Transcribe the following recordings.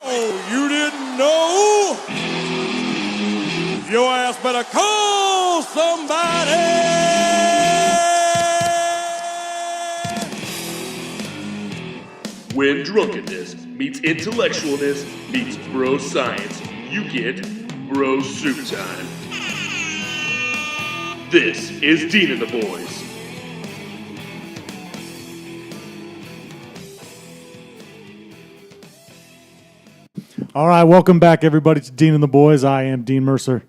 Oh, you didn't know? Your ass better call somebody! When drunkenness meets intellectualness meets bro science, you get bro soup time. This is Dean and the Boys. All right, welcome back, everybody, to Dean and the Boys. I am Dean Mercer.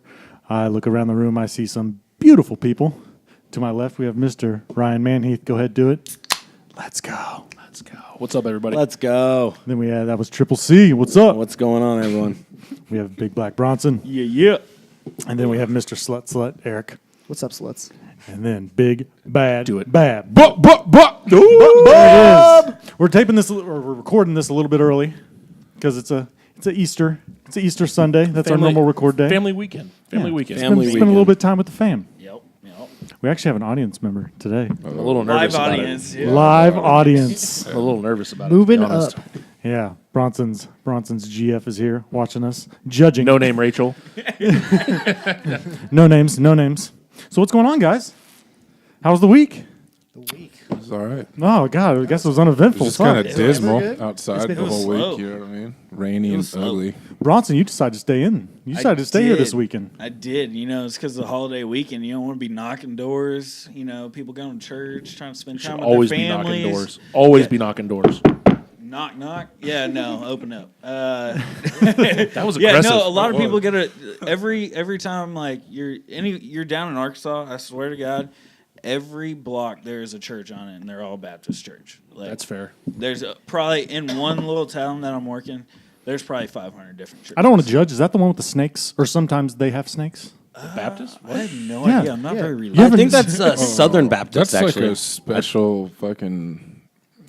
I look around the room. I see some beautiful people. To my left, we have Mr. Ryan Manheath. Go ahead, do it. Let's go. Let's go. What's up, everybody? Let's go. Then we had, that was Triple C. What's up? What's going on, everyone? We have Big Black Bronson. Yeah. And then we have Mr. Slut Eric. What's up, sluts? And then Big Bad Do it. Bab. Bob. There it is. We're taping this, or we're recording this a little bit early because it's a Easter Sunday. That's our normal record day. Family weekend. Family Family Spend a weekend. little bit of time with the fam. Yep. We actually have an audience member today. I'm a little nervous Live about audience. it. Yeah. Live audience. I'm a little nervous about Moving it. to be honest. up. Yeah, Bronson's GF is here watching us, judging. No name Rachel. No names. So what's going on, guys? How was the week? It's all right. Oh God, I guess it was uneventful. It's kind of Sucked. dismal good. outside the whole slow. week. You know what I mean? Rainy and ugly. Bronson, you decided to stay in. You decided to stay here this weekend. I did. You know, it's because of the holiday weekend. You don't want to be knocking doors. You know, people going to church, trying to spend time with Always their be knocking families. doors. Always be knocking doors. Knock, knock. Yeah, no, open up. That was Yeah, aggressive. no. A lot of people get it every time. Like you're down in Arkansas. I swear to God, every block there is a church on it, and they're all Baptist church. Like, That's fair. There's probably in one little town that I'm working. There's probably 500 different churches. I don't want to judge. Is that the one with the snakes? Or sometimes they have snakes? Baptist? I have no Yeah. idea. I'm not very religious. You I haven't- think that's Southern Baptist, That's actually. like a special fucking.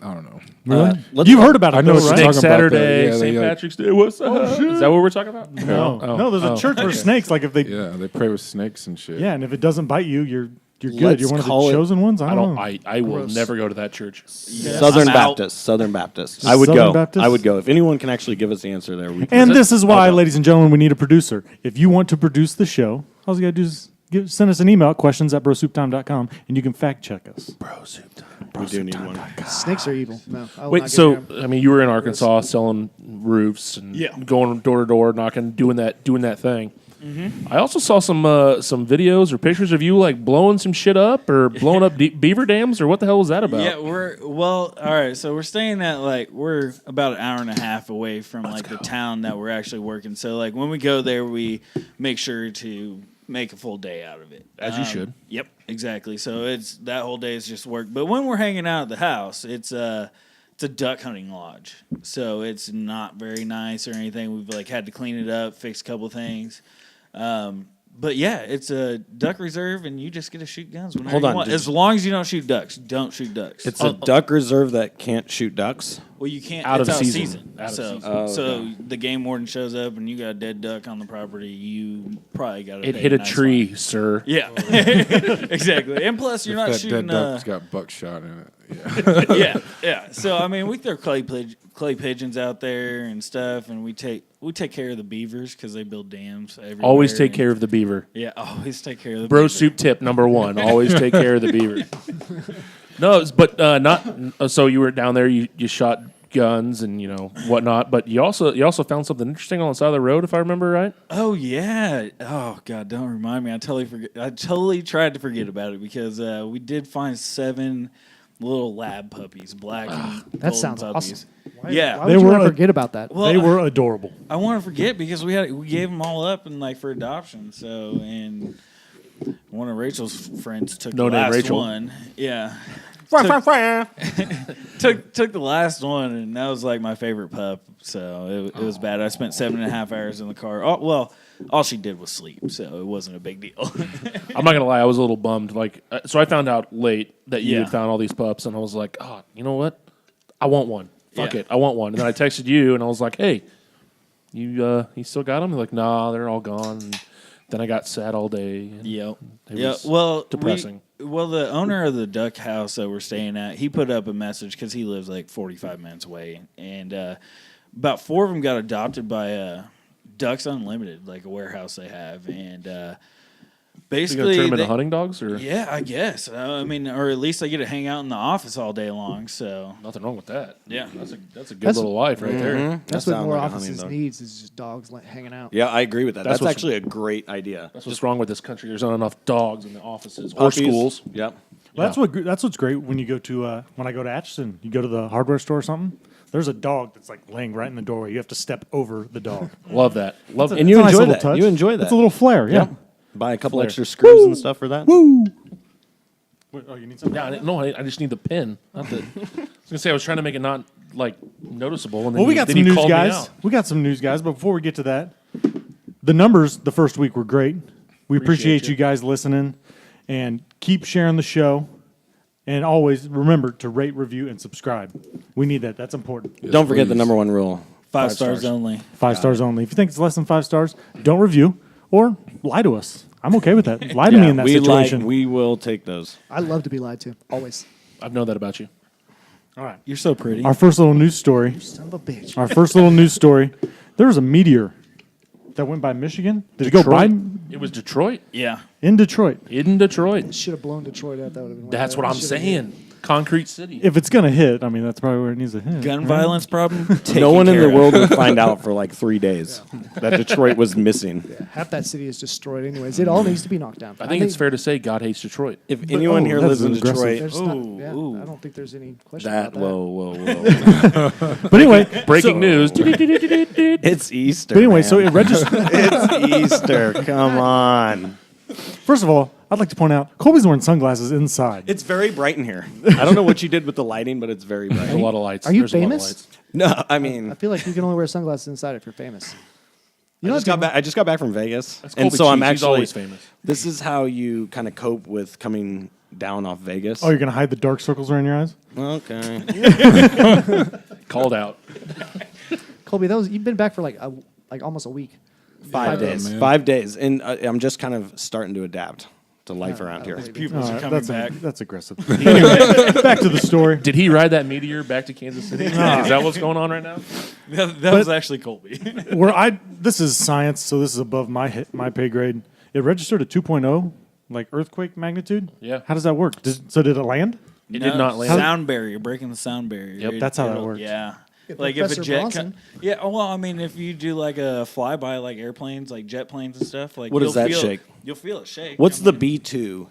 I don't know. Really? let's- You've heard about it, I know though, what right? you're Snake talking about that. Saturday, Yeah, they St. like- Patrick's Day. What's up? Is that what we're talking about? No, there's a church where snakes. Like if they, Yeah, they pray with snakes and shit. yeah, and if it doesn't bite you, you're good. Let's You're one of the call it- chosen ones. I I don't don't. know. I will Gross. never go to that church. Southern I'm out. Baptist. Southern Baptist. Just I would Southern go. Baptist? I would go. If anyone can actually give us the answer there, we can. And this is why, ladies and gentlemen, we need a producer. If you want to produce the show, all you got to do is send us an email at questions@brosouptime.com, and you can fact check us. we do need one. Snakes are evil. No, I will Wait, not so get near 'em. I mean, you were in Arkansas selling roofs and going door to door, knocking, doing that thing. Mm-hmm. I also saw some videos or pictures of you like blowing some shit up or blowing up beaver dams or what the hell was that about? Yeah, all right. So we're staying at we're about an hour and a half away from the town that we're actually working. So like when we go there, we make sure to make a full day out of it. As you should. Yep, exactly. So it's that whole day is just work. But when we're hanging out at the house, it's a duck hunting lodge. So it's not very nice or anything. We've had to clean it up, fix a couple things. But yeah, it's a duck reserve, and you just get to shoot guns whenever Hold you on, want. did As long as you don't shoot ducks, don't shoot ducks. It's a duck reserve that can't shoot ducks. Well, you can't. Out It's of out of season. season. Out of so, season. so the game warden shows up and you got a dead duck on the property. You probably got to. It hit a tree, sir. Yeah, exactly. And plus, you're not That shooting. dead duck's got buckshot in it. Yeah. yeah. So I mean, we throw clay pigeons out there and stuff, and we take care of the beavers because they build dams everywhere. Always take care of the beaver. Yeah, always take care of the Bro beaver. soup tip number 1. Always take care of the beaver. No, but not. So you were down there. You shot guns and whatnot. But you also found something interesting on the side of the road, if I remember right. Oh yeah. Oh God, don't remind me. I totally tried to forget about it because we did find 7 little lab puppies, black and That golden sounds puppies. awesome. Why Yeah. would you want to forget about that? Well, They were adorable. I want to forget because we gave them all up and for adoption. So and one of Rachel's friends took No the name last Rachel. one. Yeah. took the last one, and that was my favorite pup. So it was bad. I spent 7.5 hours in the car. Oh, well, all she did was sleep, so it wasn't a big deal. I'm not gonna lie, I was a little bummed. So I found out late that you Yeah. had found all these pups, and I was like, oh, you know what? I want one. Fuck Yeah. it, I want one. And then I texted you, and I was like, hey, you still got them? You're like, nah, they're all gone. And then I got sad all day. And Yep. it Yeah. was Well, depressing. the owner of the duck house that we're staying at, he put up a message because he lives 45 minutes away, and about 4 of them got adopted by Ducks Unlimited, like a warehouse they have, and You gonna basically, turn them into hunting dogs, or yeah, I guess. I mean, or at least I get to hang out in the office all day long. So nothing wrong with that? Yeah. that's a good That's- little life right there. That's That what sounds more like a hunting offices dog. needs is just dogs hanging out. Yeah, I agree with that. That's That's what's- actually a great idea. That's what's wrong with this country. There's not enough dogs in the offices or Puppies. schools. Yep. Well, that's what's great when you go to when I go to Atchison, you go to the hardware store or something. There's a dog that's like laying right in the doorway. You have to step over the dog. Love that. Love And that. you It's a nice enjoy little that. touch. You enjoy that. It's a little flair. Yeah. Yep. Buy a couple extra screws and stuff for that. Wait, oh, you need something? Yeah, I just need the pin. Not the, I was gonna say I was trying to make it not like noticeable. And then Well, we you- got then some you news, called me guys. out. We got some news, guys. But before we get to that, the numbers the first week were great. We appreciate you. you guys listening, and keep sharing the show. And always remember to rate, review, and subscribe. We need that. That's important. Don't forget the please. number 1 rule. 5 stars only. 5 stars only. If you think it's less than 5 stars, don't review or lie to us. I'm okay with that. Lie to me in that situation. We will take those. I love to be lied to, always. I've known that about you. All right. You're so pretty. Our first little news story. Son of a bitch. Our first little news story. There was a meteor that went by Michigan. Did it go by It was Detroit. Yeah. in Detroit? In Detroit. Should have blown Detroit out. That would have been. That's what I'm saying. Concrete City. If it's gonna hit, I mean that's probably where it needs to hit. Gun right? violence problem. No one in taken the care of. world would find out for like 3 days that Detroit was missing. Half that city is destroyed, anyways. It all needs to be knocked down. I think it's fair to say God hates Detroit. If anyone here that lives is in aggressive. Detroit, There's Ooh, not, ooh. I don't think there's any question that about that. whoa. But anyway, Breaking news. It's Easter. but anyway, man. so it registered. it's Easter. Come on. First of all, I'd like to point out Colby's wearing sunglasses inside. It's very bright in here. I don't know what you did with the lighting, but it's very There's a bright. lot of lights. Are you There's a lot of famous? lights. No, I I mean, feel like you can only wear sunglasses inside if you're famous. You I know, just got back. I just got back from Vegas, That's and Colby so I'm Cheese. He's actually. always famous. This is how you kind of cope with coming down off Vegas. Oh, you're gonna hide the dark circles around your eyes? Okay. Called out. Colby, you've been back for like almost a week. 5 Yeah, days. man. 5 days, and I'm just kind of starting to adapt to life around here. Pupils are coming that's back. that's aggressive. Anyway, back to the story. Did he ride that meteor back to Kansas City? Is that what's going on right now? That was actually Colby. This is science, so this is above my pay grade. It registered a 2.0, like earthquake magnitude. Yeah. How does that work? So did it land? It did not land. Sound barrier, breaking the sound barrier. Yep. That's how that it'll- works. Yeah. Get Like if a Professor jet, Bronson. yeah. Well, I mean, if you do like a flyby, like airplanes, like jet planes and stuff, like What does you'll that feel- shake? You'll feel it shake. What's I the mean, B2?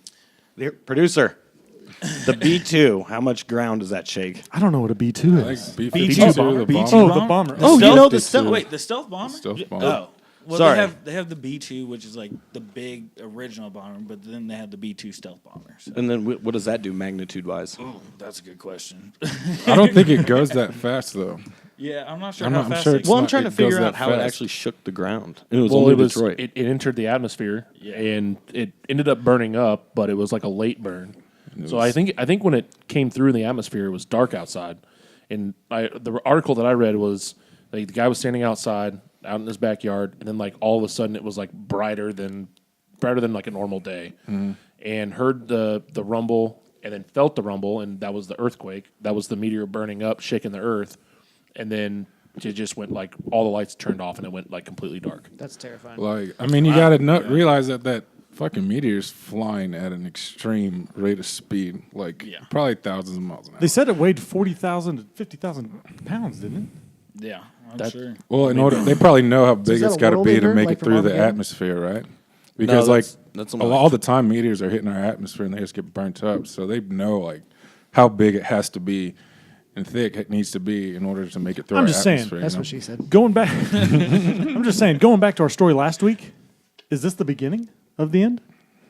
Here, producer. The B2. How much ground does that shake? I don't know what a B2 Like is. B-52, the B2 bomber. Oh, the bomber. Oh, you stealth- know the stealth. Wait, the stealth bomber. Stealth bomber. Oh, well, Sorry. they have the B2, which is like the big original bomber, but then they have the B2 stealth bomber. So. And then what does that do magnitude-wise? Oh, that's a good question. I don't think it goes that fast though. Yeah, I'm not sure I'm how not- I'm fast. sure it it's Well, I'm not- trying to it goes figure that out how it fast. actually shook the ground. And it was Well, only it was Detroit. it entered the atmosphere Yeah. and it ended up burning up, but it was like a late burn. So I think when it came through in the atmosphere, it was dark outside. And the article that I read was like the guy was standing outside out in his backyard, and then like all of a sudden it was like brighter than like a normal day, and heard the rumble, and then felt the rumble, and that was the earthquake. That was the meteor burning up, shaking the earth, and then it just went like all the lights turned off, and it went like completely dark. That's terrifying. Like, I mean, you got to realize that fucking meteor's flying at an extreme rate of speed, like probably thousands of miles an hour. They said it weighed 40,000 to 50,000 pounds, didn't it? Yeah, I'm sure. Well, in order, they probably know how big that it's a got to world be to eater, make like it from through the Armageddon? atmosphere, right? Because that's all the time meteors are hitting our atmosphere and they just get burnt up, so they know like how big it has to be and thick it needs to be in order to make it through I'm our just saying. atmosphere. That's you know? what she said. Going back, I'm just saying, going back to our story last week, is this the beginning of the end?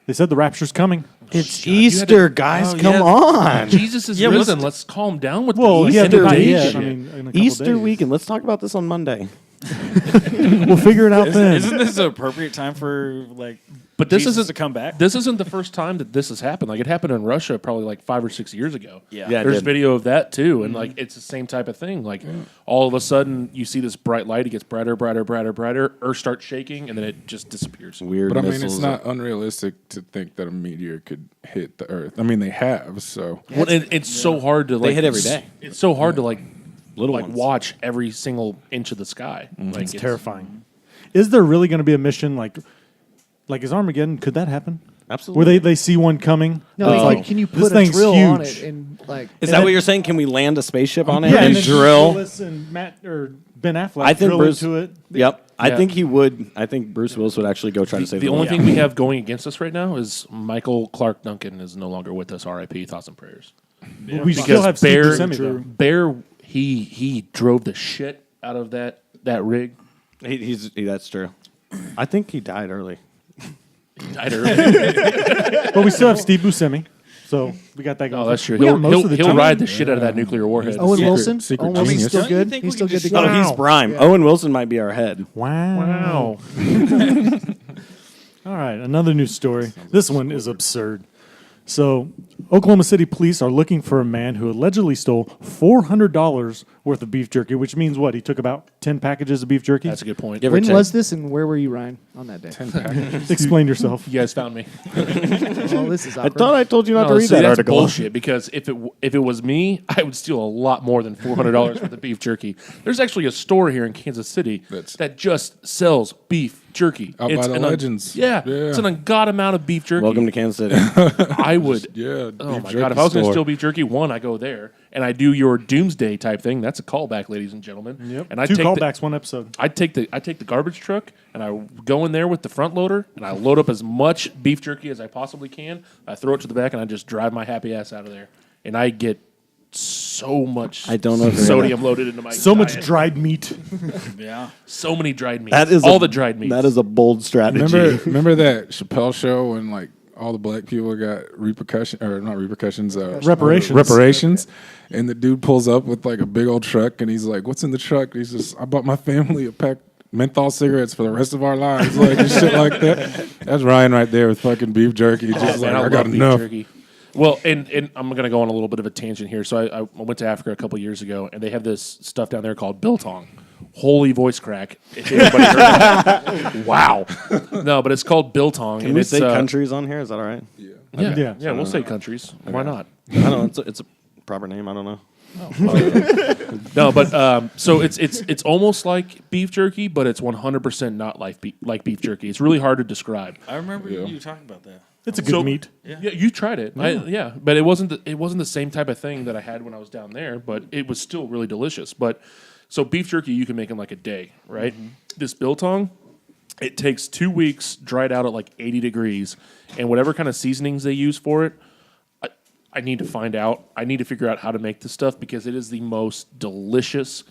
They said the rapture's coming. It's Easter, guys. Come on. Jesus is risen. Let's calm down with Well, the yeah, Easter but not day yet. shit. I mean, in a couple Easter days. weekend. Let's talk about this on Monday. We'll figure it out then. Isn't this an appropriate time for like? But this Jesus isn't to come back. This isn't the first time that this has happened. Like it happened in Russia probably like 5 or 6 years ago. Yeah. Yeah, it There's did. video of that too, and like it's the same type of thing. Like all of a sudden you see this bright light, it gets brighter, brighter, brighter, brighter. Earth starts shaking, and then it just disappears. Weird But I mean, missiles. it's not unrealistic to think that a meteor could hit the Earth. I mean, they have, so Well, and it's so hard to like. hit every day. It's so hard to like Little like ones. watch every single inch of the sky. Like It's terrifying. Is there really going to be a mission like is Armageddon? Could that happen? Absolutely. Where they see one coming? No, It's like, can you this put a thing's drill on it huge. and like? Is that what you're saying? Can we land a spaceship on it Yeah, and then drill? Willis and Matt or Ben Affleck I think drill Bruce. into it. Yep. I Yeah. think he would. I think Bruce Willis would actually go try to save The the only world. thing we have going against us right now is Michael Clark Duncan is no longer with us. R.I.P. Thoughts and prayers. We still have Steve Bear, Buscemi, though. Bear, he drove the shit out of that rig. That's true. I think he died early. Died early. But we still have Steve Buscemi, so we got that going. Oh, that's true. We got most He'll, of the he'll time. ride the shit out of that nuclear warhead. Owen Wilson. secret Owen Wilson's genius. still Don't you good. think He's we still could good to just- go. Oh, he's prime. Yeah. Owen Wilson might be our head. Wow. All right, another news story. This one is absurd. So, Oklahoma City police are looking for a man who allegedly stole $400 worth of beef jerky, which means what? He took about 10 packages of beef jerky? That's a good point. Give or When take. was this, and where were you, Ryan, on that day? Explain yourself. You guys found me. Oh, this is I awkward. thought I told you not to read see, that that's article. bullshit. Because if it was me, I would steal a lot more than $400 worth of beef jerky. There's actually a store here in Kansas City that just sells beef jerky. Out by the Legends. Yeah, Yeah. it's an ungodly amount of beef jerky. Welcome to Kansas City. I would. Yeah. Oh beef my jerky god! If I was going to store. steal beef jerky, one, I go there and I do your doomsday type thing. That's a callback, ladies and gentlemen. Yep. And I Two take callbacks, one episode. I take the garbage truck and I go in there with the front loader and I load up as much beef jerky as I possibly can. I throw it to the back and I just drive my happy ass out of there. And I get so much I don't know if you're sodium loaded into my So much diet. dried meat. Yeah. So many dried meats. That is all a- the dried meats. That is a bold strategy. Remember that Chappelle show when like all the black people got reparations, and the dude pulls up with like a big old truck, and he's like, "What's in the truck?" He says, "I bought my family a pack menthol cigarettes for the rest of our lives," like and shit like that. That's Ryan right there with fucking beef jerky. Just Man, like I love got beef enough. jerky. Well, and I'm going to go on a little bit of a tangent here. So I went to Africa a couple years ago, and they have this stuff down there called biltong. Holy voice crack! If anybody heard of that. Wow. No, but it's called biltong. Can and we it's, say countries on here? Is that all right? Yeah, we'll say countries. Why not? I don't know. It's a proper name. I don't know. No, but so it's almost like beef jerky, but it's 100% not like beef jerky. It's really hard to describe. I remember you talking about that. It's a good meat. Yeah, you tried it. But it wasn't the same type of thing that I had when I was down there. But it was still really delicious. But so beef jerky you can make in like a day, right? Mm-hmm. This biltong, it takes 2 weeks dried out at like 80 degrees, and whatever kind of seasonings they use for it, I need to find out. I need to figure out how to make this stuff because it is the most delicious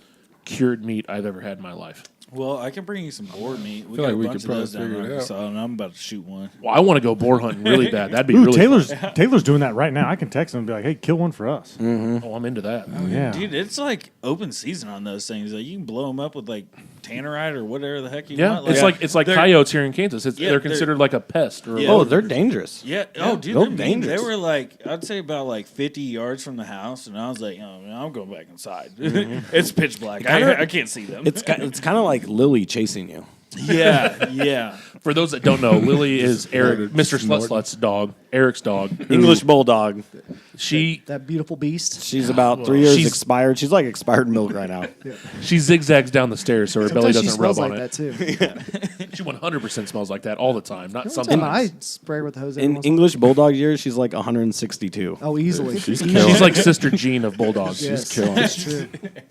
cured meat I've ever had in my life. Well, I can bring you some boar meat. We feel got like a we bunch could of those probably down figure there, it out. so I'm about to shoot one. Well, I want to go boar hunting really bad. That'd be Ooh, really Taylor's doing that right now. I can text him and be like, "Hey, kill one for us." fun. Oh, I'm into that. Yeah. Dude, it's like open season on those things. Like you can blow them up with like tannerite or whatever the heck you Yeah, want. it's like they're- coyotes here in Kansas. Yeah, They're they're- considered like a pest. Or Yeah. Oh, they're dangerous. Yeah. Oh, dude, they're they're mean. dangerous. They were like, I'd say about like 50 yards from the house, and I was like, oh, man, I'm going back inside. It's pitch black. I can't see them. It's kind of like Lily chasing you. yeah. For those that don't know, Lily is Eric, Mr. Slut's dog, Eric's dog. who- English bulldog. She That beautiful beast. She's about 3 years She's- expired. She's like expired milk right now. she zigzags down the stairs so her belly Sometimes she doesn't rub smells on like it. that too. She 100% smells like that all the time, not I sometimes. spray her with the hose. every In once in a while. English bulldog years, she's like 162. Oh, easily. She's Easily. killing She's like Sister Jean of bulldogs. Yes, killing that's true.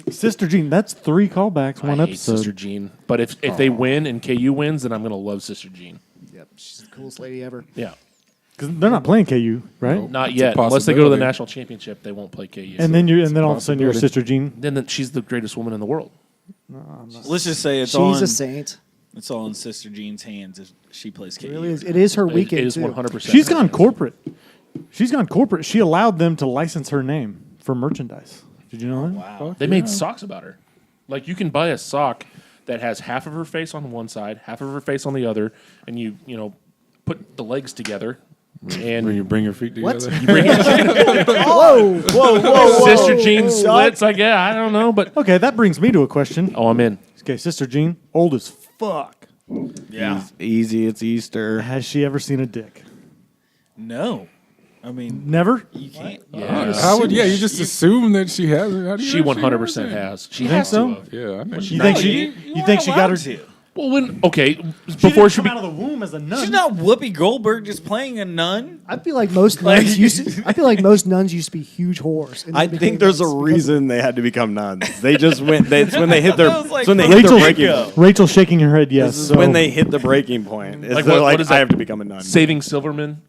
Sister Jean, that's 3 callbacks, one I hate episode. Sister Jean. But if they win and KU wins, then I'm gonna love Sister Jean. Yep, she's the coolest lady ever. Yeah. Because they're not playing KU, right? Nope. Not It's a yet. Unless they go to the possibility. national championship, they won't play KU. And then all of a sudden you're Sister Jean. then she's the greatest woman in the world. Let's just say it's all She's in, a saint. it's all in Sister Jean's hands if she plays KU. It really is. It is her weekend It is too. 100%. She's gone corporate. She allowed them to license her name for merchandise. Did you know that? Wow. They made socks about her. Like you can buy a sock that has half of her face on one side, half of her face on the other, and you put the legs together and When you bring your feet What? together. you bring it Whoa! Sister Jean splits. Like I don't know, but Okay, that brings me to a question. I'm in. Okay, Sister Jean, old as fuck. Yeah. Easy, it's Easter. Has she ever seen a dick? No. I mean, Never? you can't. Yeah. How would you just assume that she has it? How do you She know 100% it? has. She think has so? to have. Yeah, I think You think you she got her? to. Well, before Before she come out of the womb as a nun. She's not Whoopi Goldberg just playing a nun. I feel like most nuns used to, I feel like most nuns used to be huge whores. and I they think became there's a nuns because reason they had to become nuns. They just went. It's when they hit their. That was like It's when they hit Rachel, the breaking point. Rachel shaking her head yes. This is so- when they hit the breaking point. It's Like, they're what like, is I that? have to become a nun. Saving Silverman.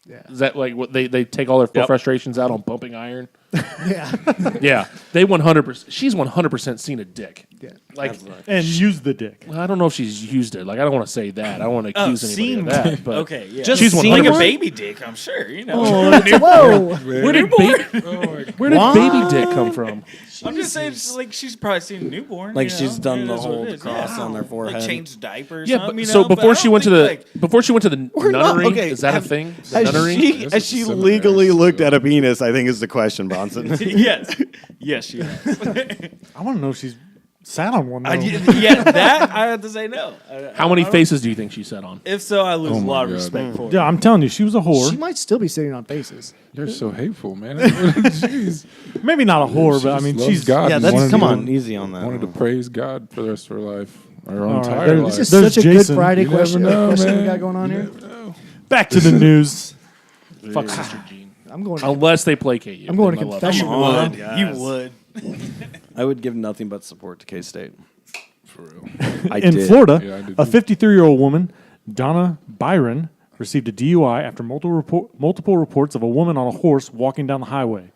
Yeah. Is that like what they take all their Yep. frustrations out on pumping iron? Yeah. Yeah, they 100%. She's 100% seen a dick. Yeah. Like, and use the dick. I don't know if she's used it. Like, I don't want to say that. I don't want to Oh, accuse anybody seen of that. But Okay, yeah. Just she's seen like a 100%. baby dick, I'm sure. You know. Whoa. Where did baby dick come from? I'm just saying, it's like she's probably seen a newborn. Like you she's know? done Yeah, the that's what whole it is. cross Yeah. on their forehead. Like changed diapers. Yeah, something, but you so know? But I before she don't went to think, the nunnery, okay, is that have- a thing? The Has nunnery? has she Seminary. legally looked at a penis? I think is the question, Bronson. yes, yes, she has. I want to know if she's sat on one. Though. Yeah, that I have to say no. How many faces do you think she sat on? If so, I lose Oh a my lot of God. respect for her. Yeah, I'm telling you, she was a whore. She might still be sitting on faces. You're so hateful, man. Jeez. Maybe not a whore, She but I just mean, loves she's God. Yeah, and that's wanted come to- on, easy on that. Wanted to praise God for the rest of her life, her All right, entire there- life. This is There's such a Jason. good Friday You never question know, we man. got going on You here. never know. back to the news. Fuck Sister Jean. I'm going. Unless they placate you. I'm going to then I love confession. you. on, Would. guys. You would. I would give nothing but support to K-State. For real. I In did. Florida, Yeah, I did a too. 53-year-old woman, Donna Byron, received a DUI after multiple reports of a woman on a horse walking down the highway.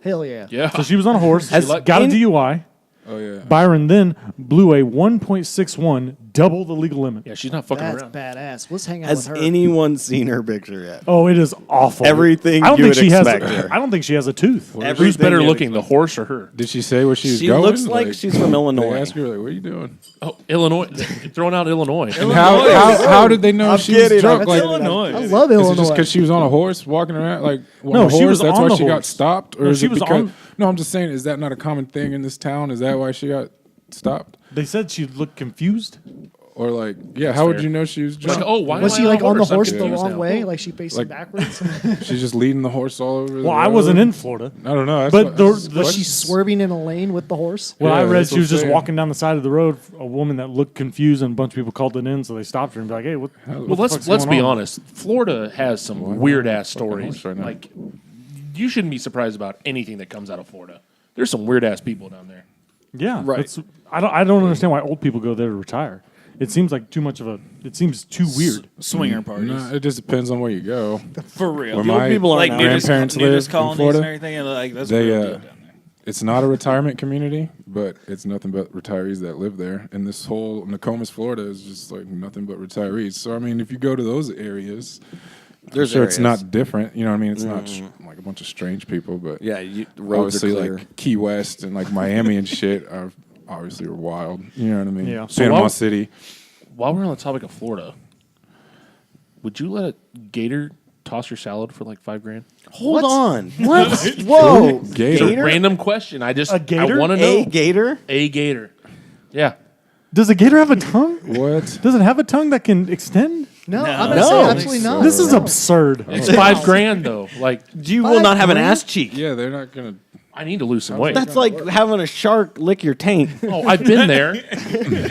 Hell yeah. Yeah. So she was on a horse, Has got a any- DUI. Oh yeah. Byron then blew a 1.61, double the legal limit. Yeah, she's not fucking That's around. badass. Let's hang out Has with her. anyone seen her picture yet? Oh, it is awful. Everything I don't you think would she has. expect her. I don't think she has a tooth. Who's Everything better you'd looking, the expect. horse or her? Did she say where she was She going? looks like she's from Illinois. They asked her like, "What are you doing?" Oh, Illinois. Throwing out Illinois. And how did they know I'm she was kidding, drunk? I'm Like, kidding. Illinois. I love is it Illinois. just because she was on a horse walking around? Like, No, on a she horse, was that's on why the she got horse. stopped, or No, is she it was because? on- No, I'm just saying, is that not a common thing in this town? Is that why she got stopped? They said she looked confused. Or like, yeah, how would fair. you know she was drunk? Like, oh, why Was am she I like on the I'm horse the confused wrong now. way? Like she facing Like- backwards? She's just leading the horse all over. Well, I wasn't in Florida. I don't know. That's But what- the- that's the- what- Was she swerving in a lane with the horse? Well, Yeah, I read that's she what was I'm just saying. walking down the side of the road. A woman that looked confused, and a bunch of people called it in, so they stopped her and be like, "Hey, what?" Well, let's be honest. Florida has some weird ass stories. horse right now. Like, you shouldn't be surprised about anything that comes out of Florida. There's some weird ass people down there. Yeah, Right. that's- I don't understand why old people go there to retire. It seems like too much of a. It seems too weird. Swinger parties. No, it just depends on where you go. For real. Where my people like aren't nudist, grandparents nudist live in colonies Florida, and everything. And like, that's they, a real deal down there. It's not a retirement community, but it's nothing but retirees that live there. And this whole Nokomis, Florida, is just like nothing but retirees. So I mean, if you go to those areas, There's sure it's areas. not different. You know what I mean? It's not like a bunch of strange people, but Yeah, the roads are obviously clear. like Key West and like Miami and shit are obviously wild. You know what I mean? Yeah. So Panama while- City. While we're on the topic of Florida, would you let a gator toss your salad for like $5,000? Hold on. What? Whoa. Gator. It's a random question. I gator? I want to know. A gator? A gator. Yeah. Does a gator have a tongue? What? Does it have a tongue that can extend? No, I'm No. gonna say No. absolutely not. This is No. absurd. It's $5,000 though. Like, You will not have an ass cheek. Yeah, they're not gonna. I need to lose some weight. That's like having a shark lick your taint. Oh, I've been there.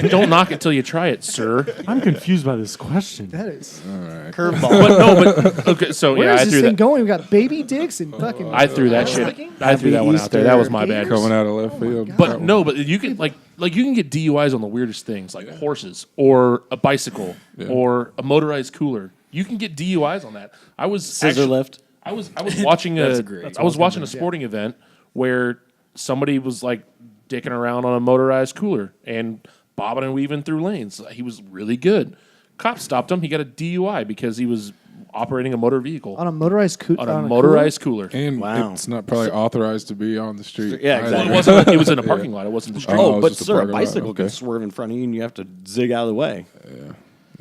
Don't knock it till you try it, sir. I'm confused by this question. That is. Curveball. But no, but okay. So Where yeah, is I this threw thing that. going? We got baby dicks and fucking. I threw that shit. I threw that one out there. That was my bad. Coming out of left field. God. But no, but you can like you can get DUIs on the weirdest things, like horses or a bicycle or a motorized cooler. You can get DUIs on that. I was Scissor lift. I was watching a great. I was watching a sporting event where somebody was like dicking around on a motorized cooler and bobbing and weaving through lanes. He was really good. Cop stopped him. He got a DUI because he was operating a motor vehicle on a motorized on a motorized cooler. And Wow. it's not probably authorized to be on the street. Yeah, either. exactly. It wasn't. It was in a parking lot. It wasn't the street. Oh, Oh, it's but just a sir, a parking lot. bicycle can Okay. swerve in front of you and you have to zig out of the way.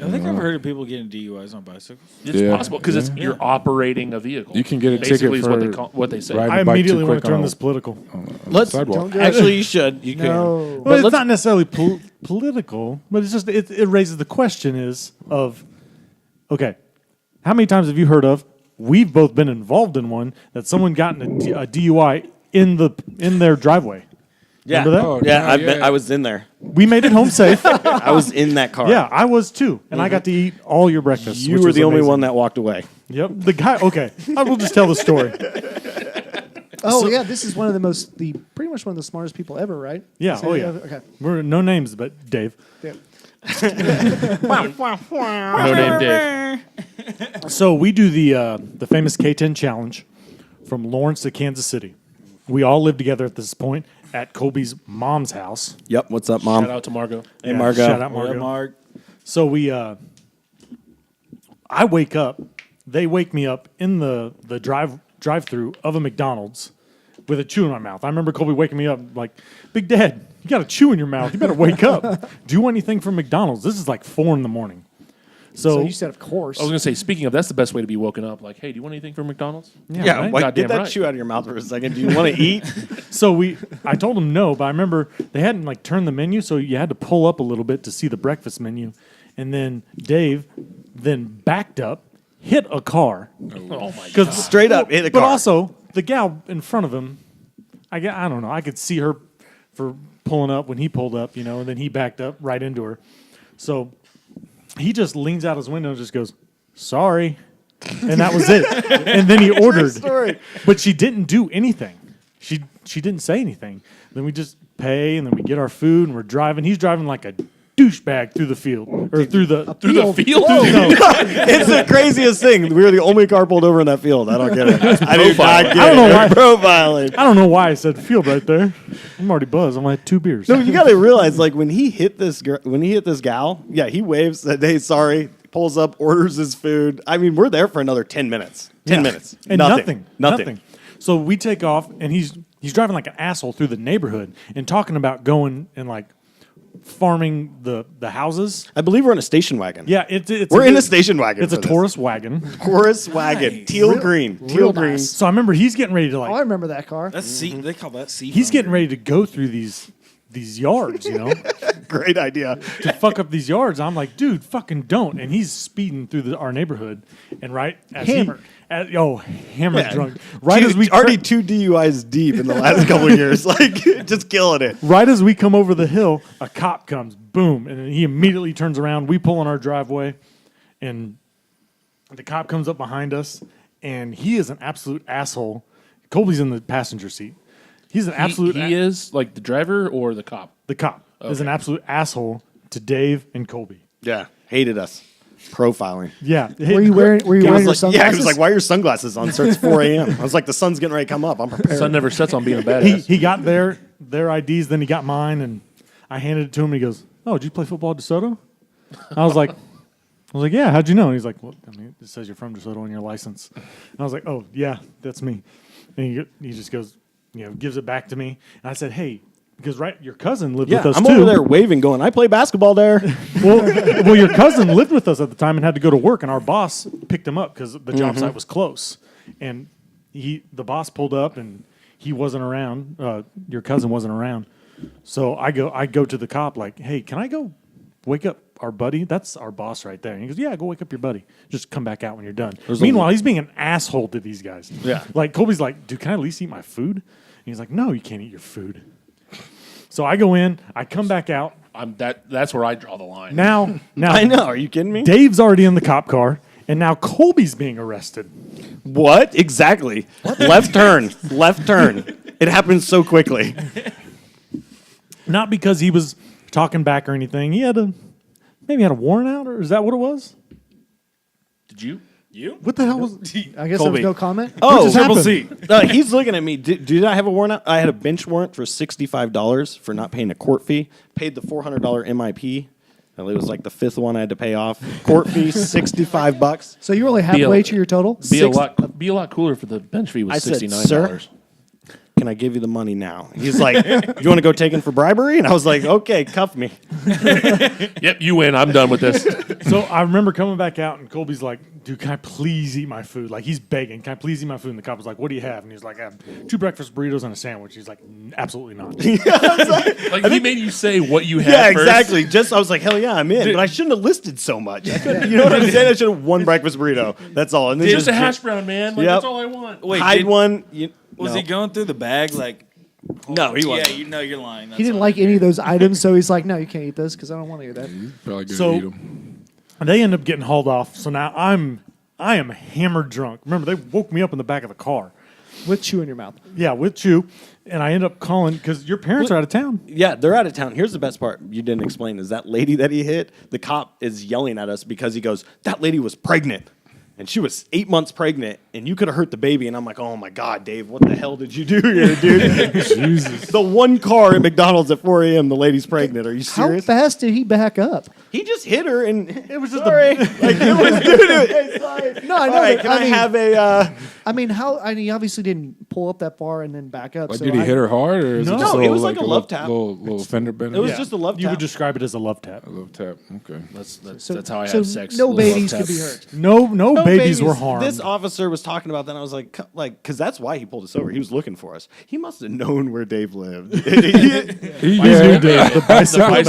I think I've heard of people getting DUIs on bicycles. It's Yeah. possible because it's you're operating a vehicle. You can get a Basically ticket is what they for call, what they say. riding I a bike too immediately want quick to turn on this political. Let's sidewalk. Don't do it. actually you should. You can. No. Well, it's let's- not necessarily political, but it's just it raises the question is of okay, how many times have you heard of we've both been involved in one that someone got in a DUI in their driveway. Yeah, Remember that? Oh, yeah. yeah. I was in there. We made it home safe. I was in that car. Yeah, I was too, and I got to eat all your breakfast. you which were was the only amazing. one that walked away. Yep, the guy. Okay, I will just tell the story. Oh yeah, this is pretty much one of the smartest people ever, right? Yeah. So, Oh yeah. Okay. We're no names, but Dave. Yeah. No name Dave. So we do the famous K10 challenge from Lawrence to Kansas City. We all live together at this point at Colby's mom's house. Yep. What's up, Mom? Shout out to Margot. Hey, Yeah, Margo. Shout out What Margo. up, Mark? So I wake up. They wake me up in the drive-through of a McDonald's with a chew in my mouth. I remember Colby waking me up like, "Big Dad, you got a chew in your mouth. You better wake up. Do anything from McDonald's." This is like 4 a.m. So you said, of course. I was gonna say, speaking of, that's the best way to be woken up. Like, hey, do you want anything from McDonald's? Yeah, right? like, Goddamn get that right. chew out of your mouth for a second. Do you want to eat? So I told him no, but I remember they hadn't like turned the menu, so you had to pull up a little bit to see the breakfast menu. And then Dave then backed up, hit a car. Oh my Because Straight up, hit a But car. also the gal in front of him, I don't know. I could see her for pulling up when he pulled up, and then he backed up right into her. So he just leans out his window and just goes, "Sorry," and that was it. And then he ordered, but she didn't do anything. She didn't say anything. Then we just pay, and then we get our food, and we're driving. He's driving like a douchebag through the field or through the field. It's the craziest thing. We were the only car pulled over in that field. I don't get it. I do not get I don't know it. why. Profiling. I don't know why I said field right there. I'm already buzzed. I'm like 2 beers. No, you got to realize, like when he hit this gal, yeah, he waves, said, "Hey, sorry." Pulls up, orders his food. I mean, we're there for another 10 minutes. 10 minutes. And Nothing. nothing. So we take off, and he's driving like an asshole through the neighborhood and talking about going and like farming the houses. I believe we're in a station wagon. Yeah, it's We're in a station wagon. It's a for this. Taurus wagon. Taurus wagon. Teal green. Teal green. nice. So I remember he's getting ready to Oh, I like remember that car. That's sea. They call that sea. he's getting ready to go through these yards, Great idea. to fuck up these yards. I'm like, dude, fucking don't. And he's speeding through our neighborhood, and right as Hammered. hammered drunk. Right as we already 2 DUIs deep in the last couple of years, like just killing it. Right as we come over the hill, a cop comes, boom, and then he immediately turns around. We pull in our driveway, and the cop comes up behind us, and he is an absolute asshole. Colby's in the passenger seat. He's an absolute. He is like the driver or the cop. The cop is an absolute asshole to Dave and Colby. Yeah, hated us. Profiling. Yeah. Were you wearing your Yeah, he sunglasses? was like, "Why are your sunglasses on, sir? It's 4 a.m." I was like, "The sun's getting ready to come up. I'm prepared." Sun never sets on being a badass. He got their IDs, then he got mine, and I handed it to him. And he goes, "Oh, did you play football at DeSoto?" I was like, "Yeah, how'd you know?" And he's like, "Well, I mean, it says you're from DeSoto on your license." And I was like, "Oh, yeah, that's me." And he just goes, gives it back to me. And I said, "Hey," because your cousin lived Yeah, with us I'm too. over there waving, going, "I play basketball there." Well, your cousin lived with us at the time and had to go to work, and our boss picked him up because the job site was close. And the boss pulled up, and he wasn't around. Your cousin wasn't around, so I go to the cop like, "Hey, can I go wake up our buddy? That's our boss right there." And he goes, "Yeah, go wake up your buddy. Just come back out when you're done." Meanwhile, he's being an asshole to these guys. Yeah. Like Colby's like, "Dude, can I at least eat my food?" And he's like, "No, you can't eat your food." So I go in, I come back out. That's where I draw the line. Now I know. Are you kidding me? Dave's already in the cop car, and now Colby's being arrested. What exactly? Left turn. Left turn. It happened so quickly. Not because he was talking back or anything. He had maybe had a warrant out, or is that what it was? Did you? What the hell was? I guess there Colby. was no comment. Oh, Triple C. He's looking at me. Did I have a warrant out? I had a bench warrant for $65 for not paying a court fee. Paid the $400 MIP. It was like the 5th one I had to pay off. Court fee, $65. So you were only halfway to your total? Be a lot cooler for the bench fee was I said, $69. "Sir?" can I give you the money now? He's like, you want to go taken for bribery? And I was like, okay, cuff me. Yep, you win. I'm done with this. So I remember coming back out, and Colby's like, dude, can I please eat my food? Like, he's begging, can I please eat my food? And the cop was like, what do you have? And he's like, I have 2 breakfast burritos and a sandwich. He's like, absolutely not. Like, he made you say what you had Yeah, first. exactly. Just I was like, hell yeah, I'm in. But I shouldn't have listed so much. You know what I'm saying? I should have 1 breakfast burrito. That's all. And then Just a hash brown, man. Like, Yep. that's all I want. Wait, hide one. Was he going through the bag like? No, he wasn't. Yeah, you know you're lying. He didn't like any of those items, so he's like, "No, you can't eat this because I don't want to eat that." He's probably gonna So- eat them. And they end up getting hauled off. So now I am hammered drunk. Remember, they woke me up in the back of the car. With chew in your mouth. Yeah, with chew. And I end up calling because your parents are out of town. Yeah, they're out of town. Here's the best part you didn't explain is that lady that he hit, the cop is yelling at us because he goes, that lady was pregnant. And she was 8 months pregnant, and you could have hurt the baby. And I'm like, oh, my God, Dave, what the hell did you do here, dude? Jesus. The 1 car at McDonald's at 4 a.m., the lady's pregnant. Are you How serious? fast did he back up? He just hit her, and it was just Sorry. like, it was, dude. No, I know. All right, that- can I have a... I mean, he obviously didn't pull up that far and then back up. Like, so did he hit her hard, or is No. it just No, a it little, was like a love tap. little fender bender? It was just a love You tap. would describe it as a love tap. a love tap. Okay. That's how I so have sex. no Love babies tap. could be hurt. No babies were harmed. This officer was talking about that, and I was like, because that's why he pulled us over. He was looking for us. He must have known where Dave lived. the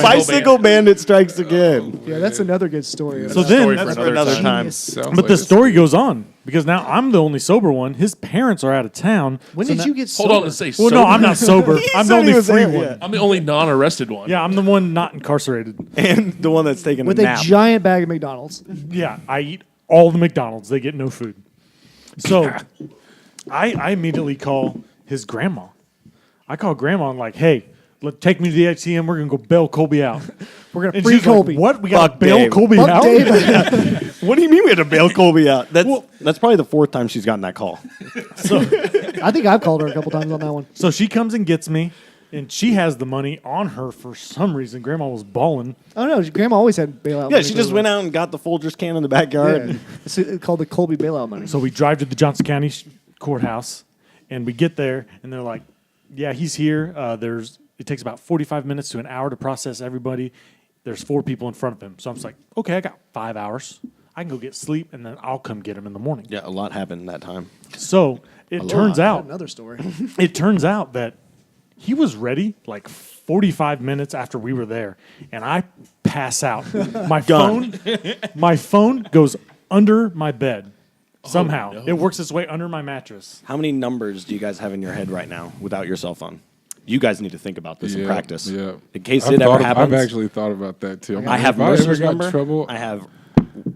Bicycle bandit strikes again. Yeah, that's another good story. So then, Story That's for for another time. Sounds but like the it's- story goes on because now I'm the only sober one. His parents are out of town. when So did now- you get Hold sober? on and say Well, sober. no, I'm not sober. I'm the said he only was free there, one. yeah. I'm the only non-arrested one. Yeah, I'm the one not incarcerated. And the one that's taking With a a nap. giant bag of McDonald's. Yeah, I eat all the McDonald's. They get no food. So I immediately call his grandma. I call grandma and like, hey, take me to the ATM. We're going to go bail Colby out. We're gonna And free she's like, Colby. what? We got to Fuck bail Dave. Colby Fuck out? Dave. What do you mean we had to bail Colby out? That's Well- that's probably the 4th time she's gotten that call. I think I've called her a couple times on that one. So she comes and gets me, and she has the money on her for some reason. Grandma was balling. Oh no, Grandma always had bailout. Yeah, money she for just her. went out and got the Folgers can in the backyard. Yeah. It's called the Colby bailout money. So we drive to the Johnson County courthouse, and we get there, and they're like, yeah, he's here. It takes about 45 minutes to an hour to process everybody. There's 4 people in front of him. So I'm just like, okay, I got 5 hours. I can go get sleep, and then I'll come get him in the morning. Yeah, a lot happened that time. So it turns out Another story. it turns out that he was ready like 45 minutes after we were there, and I pass out. My phone goes under my bed. Somehow. no. It works its way under my mattress. How many numbers do you guys have in your head right now without your cell phone? You guys need to think about this in practice. Yeah. In case I've it ever thought of- happens. I've actually thought about that too. I'm I like, have if I ever Mercer's got in number. trouble. I have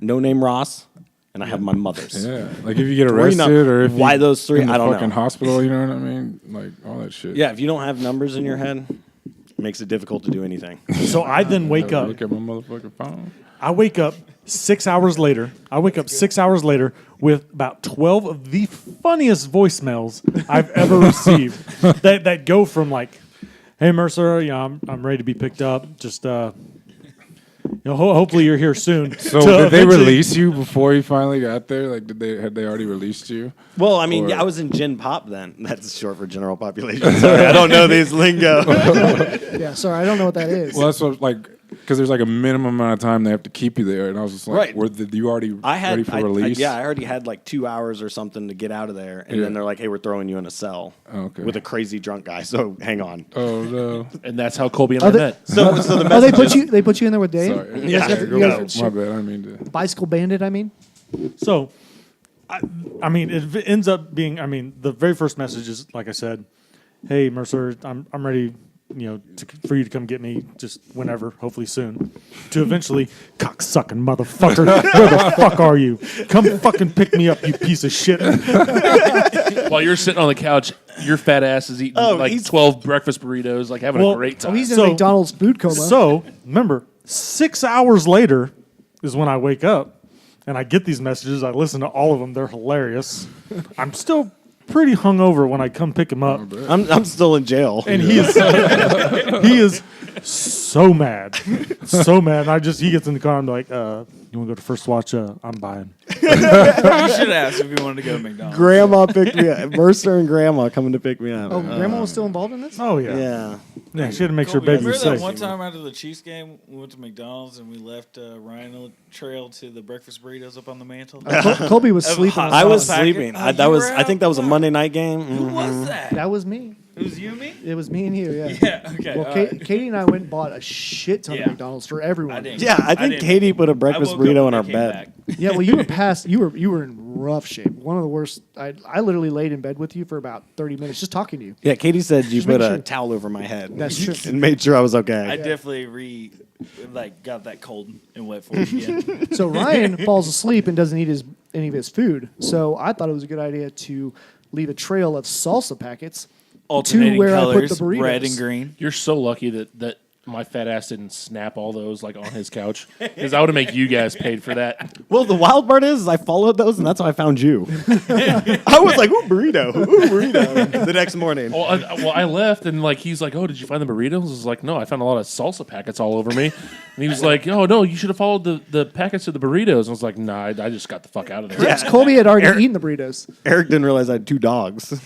No Name Ross, and I have my mother's. Yeah, like if you get 3 arrested or if why you those 3, in the I don't fucking know. hospital, you know what I mean? Like all that shit. Yeah, if you don't have numbers in your head, it makes it difficult to do anything. So I then wake up. Look at my motherfucking phone. I wake up 6 hours later. I wake up 6 hours later with about 12 of the funniest voicemails I've ever received that go from like, hey, Mercer, I'm ready to be picked up. Just, hopefully you're here soon. So To did they eventually- release you before you finally got there? Like had they already released you? Well, I mean, Or- yeah, I was in Gen Pop then. That's short for general population. Sorry, I don't know these lingo. Yeah, sorry, I don't know what that is. Well, that's what because there's like a minimum amount of time they have to keep you there, and I was just like, Right. were you already I had, ready for release? I already had like 2 hours or something to get out of there, and Yeah. then they're like, "Hey, we're throwing you in a cell Okay. with a crazy drunk guy." So hang on. Oh no. And that's how Colby and Oh, I they- met. So the oh, message they put you in there with Dave? Sorry. You Yeah, guys got- go. you guys- My bad. I didn't mean to. Bicycle Bandit, I mean. So, I mean, it ends up being. I mean, the very first message is like I said, "Hey, Mercer, I'm ready. For you to come get me just whenever, hopefully soon." To eventually, cocksucking motherfucker, where the fuck are you? Come fucking pick me up, you piece of shit. While you're sitting on the couch, your fat ass is eating like he's- 12 breakfast burritos, like having Well, a great time. Oh, he's in So- McDonald's food coma. So remember, 6 hours later is when I wake up, and I get these messages. I listen to all of them. They're hilarious. I'm still pretty hungover when I come pick him up. I'm still in jail. And he is so mad. So mad. And he gets in the car and I'm like, you want to go to First Watch? I'm buying. You should ask if you wanted to go to McDonald's. Grandma picked me up. Mercer and Grandma coming to pick me up. Oh, Grandma was still involved in this? Oh, yeah. Yeah. Yeah, she had to make sure baby Remember was that safe. one time after the Chiefs game, we went to McDonald's and we left Ryan on the trail to the breakfast burritos up on the mantle? Colby was Of sleeping. hot I was sauce sleeping. packet? That You was. were I think that was a out? Monday night game. Who was that? That was me. It was you and me? It was me and you, yeah. Yeah, okay. Well, all right. Katie and I went and bought a shit ton Yeah. of McDonald's for everyone. I didn't. Yeah, I think didn't- Katie put a I breakfast woke up burrito when in our they came bed. back. Yeah, well, you were past. You were in rough shape. One of the worst. I literally laid in bed with you for about 30 minutes just talking to you. Yeah, Katie said you Just put make a sure. towel over my head. That's true. And made sure I was okay. I definitely got that cold and wet for it again. So Ryan falls asleep and doesn't eat any of his food. So I thought it was a good idea to leave a trail of salsa packets Alternating where I put colors, the burritos. red and green. You're so lucky that my fat ass didn't snap all those like on his couch, because I would have make you guys paid for that. Well, the wild part is I followed those, and that's how I found you. I was like, ooh, burrito. Ooh, burrito. The next morning. Well, I left and like he's like, oh, did you find the burritos? I was like, no, I found a lot of salsa packets all over me. And he was like, oh no, you should have followed the packets of the burritos. And I was like, nah, I just got the fuck out of there. Perhaps Colby had already eaten the burritos. Eric didn't realize I had 2 dogs.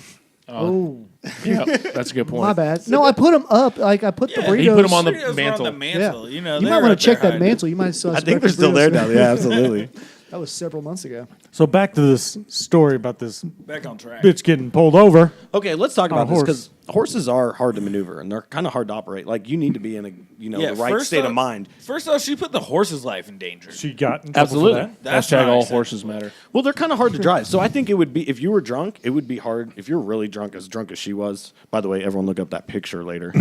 Oh, Yeah, that's a good point. my bad. No, I put them up. Like I put the burritos. he put 'em on the Burritos were mantle. On the mantle. Yeah. You know, You they're might want up to check there that hiding. mantle. You might still. Have I some think they're breakfast still there burritos. now. Yeah, absolutely. That was several months ago. So back to this story about this Back on track. bitch getting pulled over. Okay, let's talk On a about this horse. because horses are hard to maneuver and they're kind of hard to operate. Like you need to be in the right first state off- of mind. First off, she put the horse's life in danger. She got in trouble Absolutely. for that. That's Hashtag not all acceptable. horses matter. Well, they're kind of hard to drive. So I think it would be if you were drunk, it would be hard. If you're really drunk as she was. By the way, everyone look up that picture later.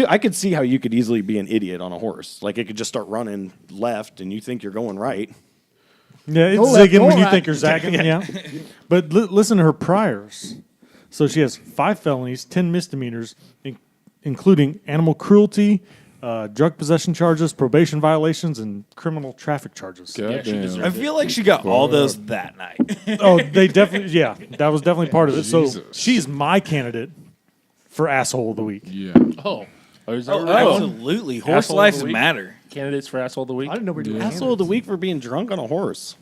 I could see how you could easily be an idiot on a horse. Like it could just start running left, and you think you're going right. Yeah, it's Go left, zigging go when you right. think you're zagging. Yeah. But listen to her priors. So she has 5 felonies, 10 misdemeanors, including animal cruelty, drug possession charges, probation violations, and criminal traffic charges. Yeah, she Goddamn. deserved I feel like she got all those that night. Oh, they definitely, yeah, that was definitely part of it. So Jesus. she's my candidate for asshole of the week. Yeah. Oh, is that Oh, right? absolutely. Horse Asshole of lives the week? matter. Candidates for asshole of the week. I didn't know we were doing Asshole of the week for being drunk on a horse.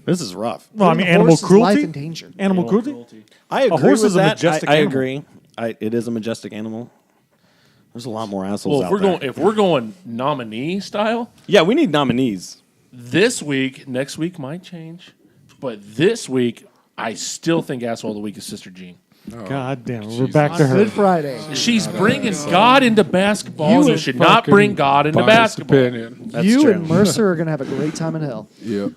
This is rough. Well, I Putting mean, the animal horse's cruelty. life in danger. Animal cruelty. I agree horse with is a that. majestic I animal. agree. It is a majestic animal. There's a lot more assholes Well, out there. if we're going nominee style, Yeah, we need nominees. this week, next week might change, but this week I still think asshole of the week is Sister Jean. God damn, we're back to On her. Good Friday. She's bringing God into basketball. You should not Fucking bring God into biased basketball. opinion. You true. and Mercer are going to have a great time in hell. Yep.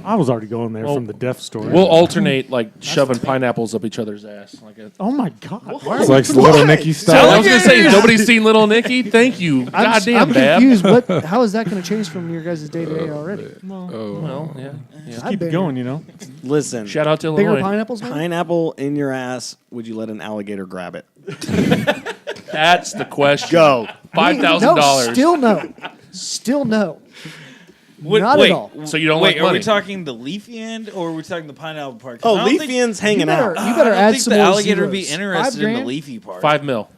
I was already going there from the deaf story. We'll alternate like shoving pineapples up each other's ass. Like a, oh my God. Why It's are like Little Nicky I style. was gonna say nobody's seen Little Nicky. Thank you. Goddamn, I'm Bab. confused. How is that going to change from your guys' day to day already? Well, yeah. I've keep been it going, you know? Listen, Shout out to Bigger Illinois. pineapples, man? pineapple in your ass. Would you let an alligator grab it? That's the question. Go. $5,000. No, still no. Still no. Wait, Not wait, at all. So you don't wait, like are money? we talking the leafy end or are we talking the pineapple part? 'Cause Oh, I don't leafy think- end's hanging out. You better I don't add think some the more alligator would be zeros. interested in the $5,000? leafy part. $5 mil.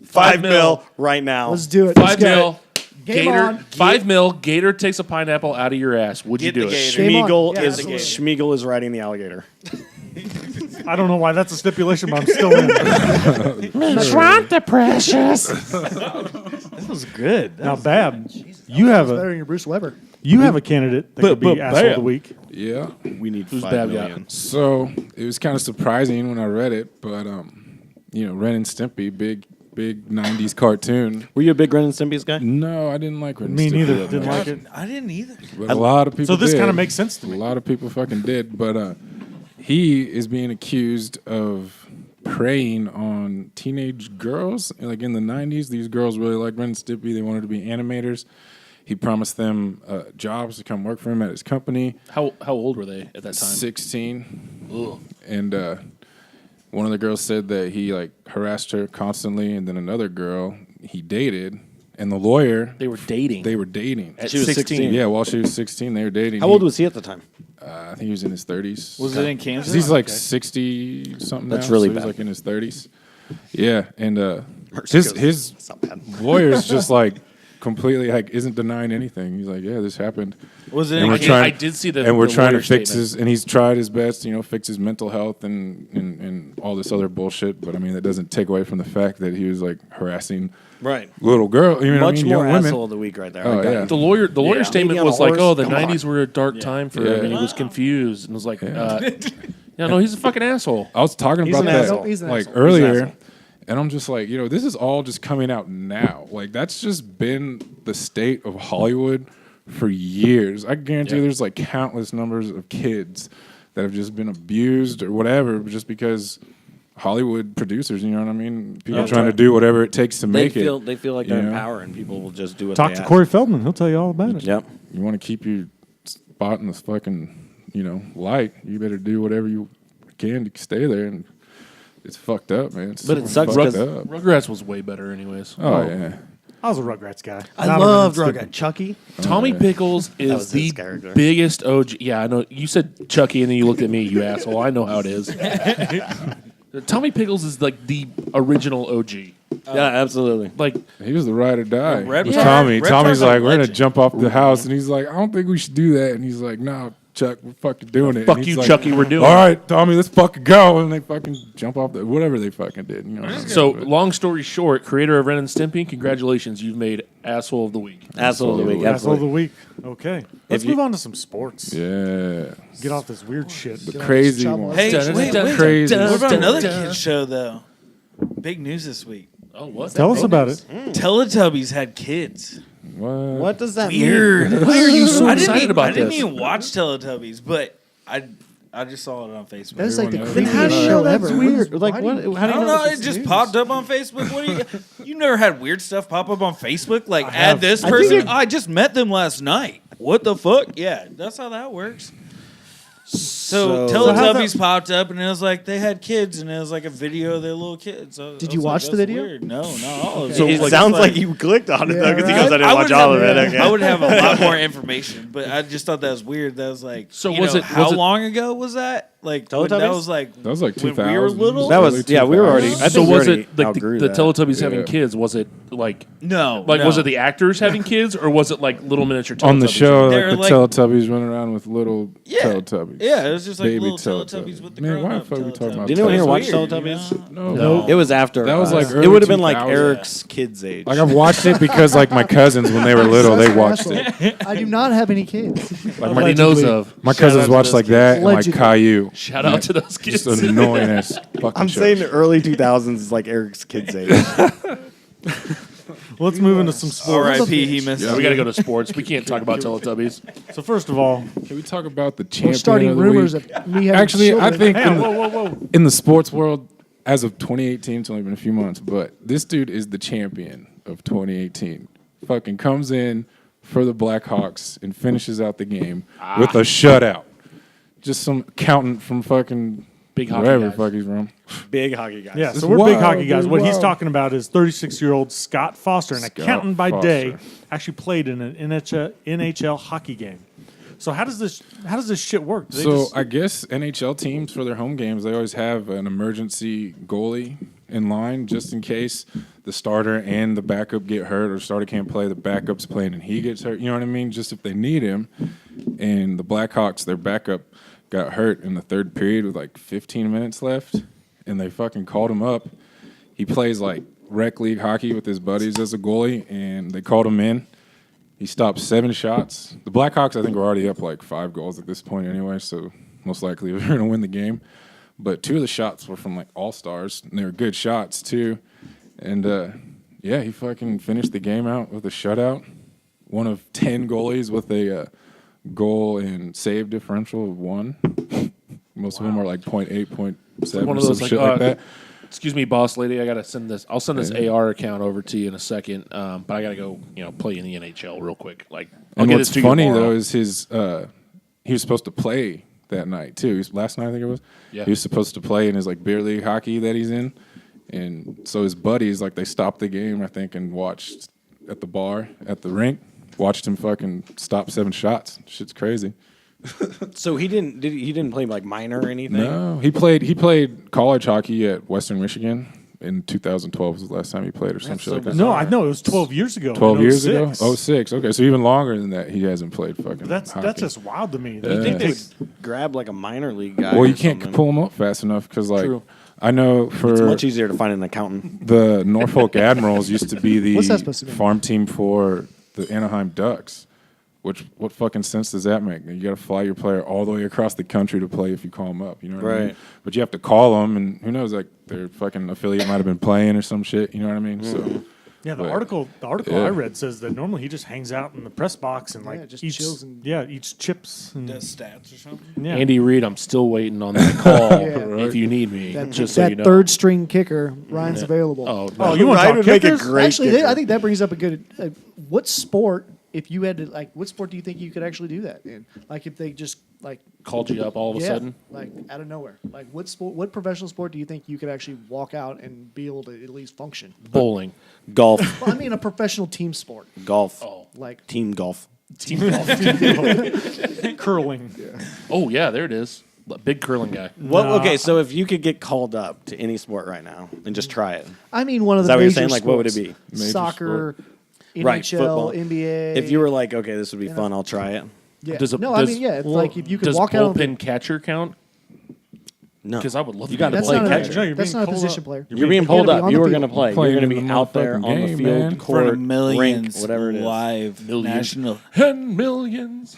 5 mil. mil right now. Let's do it. Let's 5 go. mil. Game Gator. on. 5 mil. Gator takes a pineapple out of your ass. Would you Get do the it? gator. Game on. Schmiegel Yeah, is absolutely. Schmiegel is riding the alligator. I don't know why that's a stipulation, but I'm still in. That was good. Now, Bab, you have Better a than your Bruce Weber. candidate that could be asshole of the week. Yeah. We need Who's 5 Bab million. got? So it was kind of surprising when I read it, but Ren and Stimpy, big 90s cartoon. Were you a big Ren and Stimpy's guy? No, I didn't like Ren and Me Stimpy neither. that Didn't much. like it. I didn't either. But a lot of people So this did. kind of makes sense to A me. lot of people fucking did, but he is being accused of preying on teenage girls. Like in the 90s, these girls really liked Ren and Stimpy. They wanted to be animators. He promised them jobs to come work for him at his company. How old were they at that time? 16. Ugh. And one of the girls said that he like harassed her constantly, and then another girl he dated, and the lawyer They were dating. they were dating. At She was 16. Yeah, while she was 16, they were dating. How old was he at the time? I think he was in his 30s. Was it in Kansas? He's like 60 something. That's now, really so bad. He's like in his 30s. Yeah, and his It's not bad. lawyer's just like completely like isn't denying anything. He's like, yeah, this happened. Was it? And we're any- trying- I did see the And we're the trying to lawyer fix statement. and he's tried his best, fix his mental health and all this other bullshit. But I mean, that doesn't take away from the fact that he was like harassing Right. little girl. You know what I Much mean? more Young women. asshole of the week right there. Oh, I got yeah. you. The lawyer Yeah. statement Maybe on a was like, horse? "Oh, the Come '90s on. were a dark time for him, and he was confused and was like, yeah, no, he's a fucking asshole." I was talking He's about an that asshole. He's an like asshole. He's an earlier, asshole. and I'm just like, this is all just coming out now. Like that's just been the state of Hollywood for years. I guarantee there's like countless numbers of kids that have just been abused or whatever, just because Hollywood producers, you know what I mean? People trying to do whatever it takes to make They it. feel like they're you in know? power, and people will just do what Talk they to ask. Corey Feldman. He'll tell you all about it. Yep. You want to keep your spot in the fucking, light. You better do whatever you can to stay there. And it's fucked up, man. It's But it sucks fucked 'cause- up. Rugrats was way better, anyways. Oh, yeah. I was a Rugrats guy. I Not loved a Ren and Rugrats. Chucky. Tommy Pickles was is his the character. biggest OG. Yeah, I know. You said Chucky, and then you looked at me, you asshole. I know how it is. Tommy Pickles is like the original OG. Yeah, absolutely. Like, He was the ride or die. Red with Rock- Tommy. Red Tommy's Rock's a like, we're gonna legend. jump off the house, and he's like, I don't think we should do that. And he's like, no, Chuck, we're fucking doing it. fuck And he's you, like, Chucky, we're doing All it. right, Tommy, let's fucking go. And they fucking jump off the whatever they fucking did. So, long story short, creator of Ren and Stimpy, congratulations, you've made Asshole of the Week. Asshole of the week. Asshole of Absolutely. the week. Okay. Let's you- move on to some sports. Yeah, Get off this weird shit. crazy Chop one. off. Hey, Dun, wait, dun, wait. Crazy. What about another Dun, dun. kids show though? Big news this week. Oh, what? Tell us about it. Teletubbies had kids. What does that Weird. mean? Why are you so I didn't excited even, about I didn't this? even watch Teletubbies, but I just saw it on Facebook. That's like the Everyone knows. Then how do creepiest you show know that's ever. weird? What Like, is- what? why do you- How do I you don't know? know. It just popped up on Facebook. What do you never had weird stuff pop up on Facebook? Like, add this I think person. it- I just met them last night. What the fuck? Yeah, that's how that works. So So- Teletubbies popped up, and it was like they had kids, and it was like a video of their little kids. So Did I you was like, watch the that's video? Weird. No, not all of it. So it It's sounds like you clicked on it though, because he right? goes, I didn't I watch would all of have- it. Okay. I would have a lot more information, but I just thought that was weird. That was like, So you was know, it- how was it- long ago was that? Like when that Teletubbies? was like That was like when 2000. we were little. That was early yeah. We were already. 2000s. I So think we was already it like outgrew the that. Teletubbies having Yeah. kids? Was it like No, was it the actors having kids, or was it like little miniature Teletubbies? On the show, They're like the like- Teletubbies running around with little Yeah. Teletubbies. Yeah, it was just like Baby little Teletubbies with the Man, why the grown-up fuck are we talking Teletubbies. about Did anyone here It's watch weird, Teletubbies? you know? No. It was after. That was like it early would have been like 2000s. Eric's kids' age. Like I've watched it because like my cousins when they were little they watched it. I do not have any kids. Like What he knows of. my Shout out cousins to watched those like kids. that and like Allegedly. Caillou. Shout out to those kids. Just annoying ass fucking I'm shows. saying the early 2000s is like Eric's kids' age. Let's move into some sports. R.I.P. He missed. We got to go to sports. We can't talk about Teletubbies. So first of all, Can we talk about the champion We're starting of the rumors week? of me having Actually, I children. think whoa. in the sports world, as of 2018, it's only been a few months, but this dude is the champion of 2018. Fucking comes in for the Blackhawks and finishes out the game with a shutout. Just some accountant from fucking Big hockey wherever guys. the fuck he's from. Big hockey guys. yeah, It's so we're big wild, hockey guys. dude, What he's wild. talking about is 36-year-old Scott Foster, an Scott accountant by day, Foster. actually played in an NHL hockey game. So how does this shit work? Do they So just- I guess NHL teams for their home games, they always have an emergency goalie in line just in case the starter and the backup get hurt, or starter can't play, the backup's playing and he gets hurt. You know what I mean? Just if they need him. And the Blackhawks, their backup got hurt in the third period with like 15 minutes left, and they fucking called him up. He plays like rec league hockey with his buddies as a goalie, and they called him in. He stopped 7 shots. The Blackhawks, I think, were already up like 5 goals at this point anyway, so most likely they're going to win the game. But 2 of the shots were from like all-stars, and they were good shots too. And yeah, he fucking finished the game out with a shutout. One of 10 goalies with a goal and save differential of 1. Most of them are like 0.8, 0.7, one or of those, some like, shit like that. Excuse me, boss lady. I gotta send this. I'll send this AR account over to you in a second. But I gotta go, play in the NHL real quick. Like, I'll And get what's this to funny you tomorrow. though is his he was supposed to play that night too. He was, last night I think it was. Yeah. He was supposed to play in his like beer league hockey that he's in, and so his buddies like they stopped the game I think and watched at the bar at the rink, watched him fucking stop 7 shots. Shit's crazy. So he didn't play like minor or anything. No, he played college hockey at Western Michigan, in 2012 was the last time he played or some shit like that. No, I know it was 12 years ago. 12 in years ago? 06. 06. Okay, so even longer than that, he hasn't played fucking That's hockey. just wild to me. You think they would grab like a minor league guy? Well, you or can't something? pull him up fast enough because, like, True. I know for It's much easier to find an accountant. the Norfolk Admirals used to be What's that the supposed to mean? farm team for the Anaheim Ducks. What fucking sense does that make? You got to fly your player all the way across the country to play if you call him up. You know what I mean? Right. But you have to call them, and who knows? Like their fucking affiliate might have been playing or some shit. You know what I mean? So Yeah, the But- article Yeah. I read says that normally he just hangs out in the press box and like just eats, chills and- eats chips. And, Does stats or something. yeah. Andy Reid, I'm still waiting on that call Yeah. if you need me. That, just so that you know. third string kicker, Ryan's available. Oh, Oh, no. you want to Ryan talk would make a kickers? great Actually, kicker. I think that brings up a good. What sport, if you had to, like, what sport do you think you could actually do that in? Like, if they just, like, Called you up all of a sudden. like, out of nowhere. Like, what sport, what professional sport do you think you could actually walk out and be able to at least function? Bowling. Golf. Well, I mean, a professional team sport. Golf. Like, Team golf. Curling. Oh, yeah, there it is. Big curling guy. What? Okay, so if you could get called up to any sport right now and just try it, I mean, one of Is the that what you're major saying? Like, what would it sports. be? Major Soccer, NHL, Right, football. NBA. if you were like, okay, this would be fun, I'll try it. yeah. Does a- no, I does- mean, yeah, it's like if you could Does walk out on the, bullpen catcher count? No, Because I would love You to gotta do that's play not, catcher. No, a, you're that's being not a called position up. player. you're being You pulled gotta be up. on You the were field. going to play. Playing You're going to in be the out there motherfucking on the game, field, man. In court, front of millions, rink, whatever it is. live national. And millions.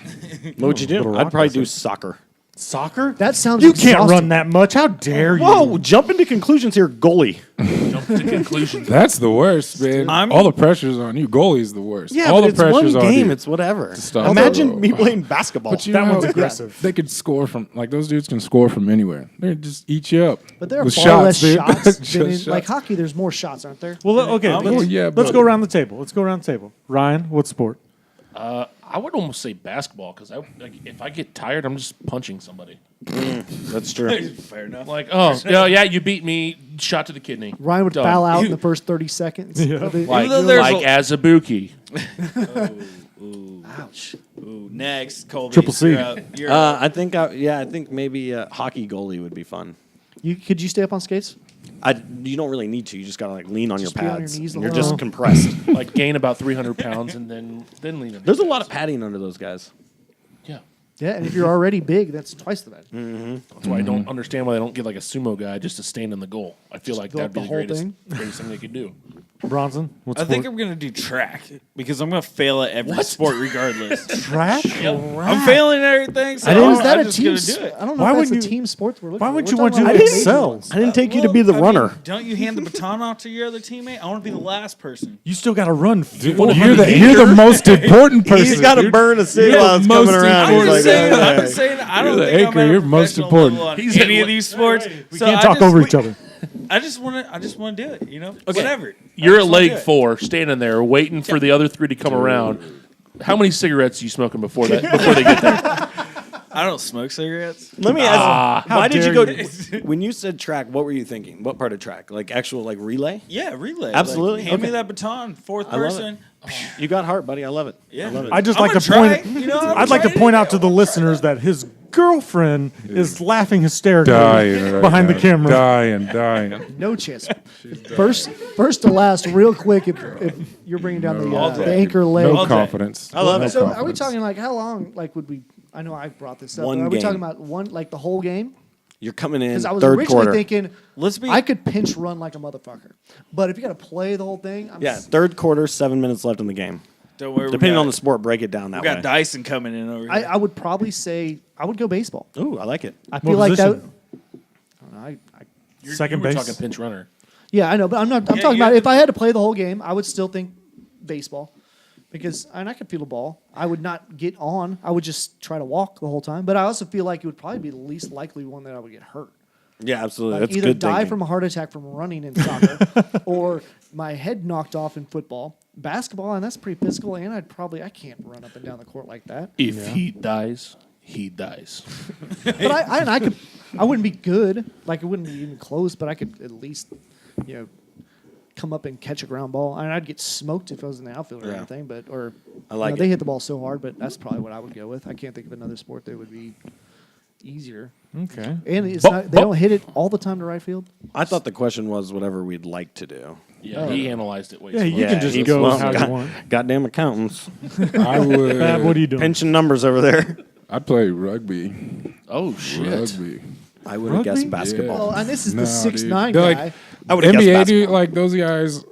What would you do? I'd probably do soccer. Soccer? That sounds You can't exhausting. run that much. How dare you? Whoa, jump into conclusions here, goalie. Jump to conclusions. that's the worst, man. I'm- All the pressure's on you. Goalie's the worst. Yeah, all but the it's one pressure's on game. you. It's whatever. stop. Imagine Although- me playing basketball. But you That know, one's aggressive. They could score from like those dudes can score from anywhere. They just eat you up. But there are with far less dude. shots Just than in, shots. like hockey. There's more shots, aren't there? Well, okay. Well, yeah, let's but- go around the table. Let's go around the table. Ryan, what sport? I would almost say basketball because if I get tired, I'm just punching somebody. That's true. Fair enough. Like, oh, yeah, you beat me. Shot to the kidney. Ryan would Done. foul out in the first 30 seconds. of the- Like, Even though there's like Azubuike. Ouch. Ooh, next, Colby. Triple C. You're up. You're up. I think maybe a hockey goalie would be fun. Could you stay up on skates? You don't really need to. You just gotta like lean on Just your be on your pads. knees the You're whole just time. compressed. Like gain about 300 pounds and then lean it. There's a lot of padding under those guys. Yeah. Yeah, and if you're already big, that's twice the bad. That's why I don't understand why they don't get like a sumo guy just to stand in the goal. I feel like fill that'd up be the the whole greatest, thing. greatest thing they could do. Bronson, what I sport? think I'm gonna do track because I'm gonna fail at every sport regardless. track. I'm failing at everything, so Is that I'm a just team? gonna do it. I don't know Why if that's would a you- team sport we're looking Why for. would We're you want talking to about do major excel? ones. I didn't take you to be the runner. Don't you hand the baton off to your other teammate? I want to be the last person. You still got to run. You're the most important person. He's got to dude. burn a cig You're while the it's coming most around. I'm He's like, saying, "Okay." I'm saying, I You're don't the think I'm anchor. at a You're most professional important. level on He's any at- of these sports. We can't talk over each other. I just want to do it. You know, whatever. You're I at just wanna leg do it. 4, standing there waiting for the other 3 to come around. How many cigarettes are you smoking before they get there? I don't smoke cigarettes. Let me ask. Why did you go? dare When you said track, what were you thinking? What part of track? Like actual like relay? Yeah, relay. Absolutely. Like, hand me Okay. that baton, fourth I love it. person. You got heart, buddy. I love it. Yeah. I love it. I just I'm like to gonna try, point. you know, I'm I'd like to trying point to out to the listeners that his girlfriend is laughing hysterically Dying right behind now. the camera. Dying. No chance. First to last, real quick. If you're bringing down the anchor leg. No All day. confidence. I love it. So are we talking like how long? Like would we? I know I brought this up. One but are we game. talking about one like the whole game? You're coming in Because I was third originally quarter. thinking Let's be. I could pinch run like a motherfucker, but if you got to play the whole thing, I'm Yeah, third quarter, 7 minutes left in the game. Don't worry. Depending on the sport, break it down that we got way. Dyson coming in over here. I would probably say I would go baseball. Ooh, I like it. I feel like that. position? I don't know, Second you were base. talking pinch runner. yeah, I know, but I'm not. I'm Yeah, talking you about have if I had to play the whole game, I would still think baseball, because I could feel the ball. I would not get on. I would just try to walk the whole time. But I also feel like it would probably be the least likely one that I would get hurt. Yeah, absolutely. Like That's either good die thinking. from a heart attack from running in soccer, or my head knocked off in football. Basketball, and that's pretty physical. And I can't run up and down the court like that. If he dies, he dies. But I wouldn't be good. Like it wouldn't be even close. But I could at least, come up and catch a ground ball. I mean, I'd get smoked if I was in the outfield or Yeah. anything. But I like they it. hit the ball so hard. But that's probably what I would go with. I can't think of another sport that would be easier. Okay. And it's But- not, they don't hit it all the time to right field. I thought the question was whatever we'd like to do. Yeah, he analyzed it way Yeah, too you much. can just he- go well, how you want. Goddamn accountants. I would. Bab, what are you doing? Pinching numbers over there. I'd play rugby. Oh shit! Rugby. I would have guessed Rugby? basketball. Well, and this is Nah, the 6'9" dude. guy. They're like, I would have guessed NBA, basketball. dude, like those guys,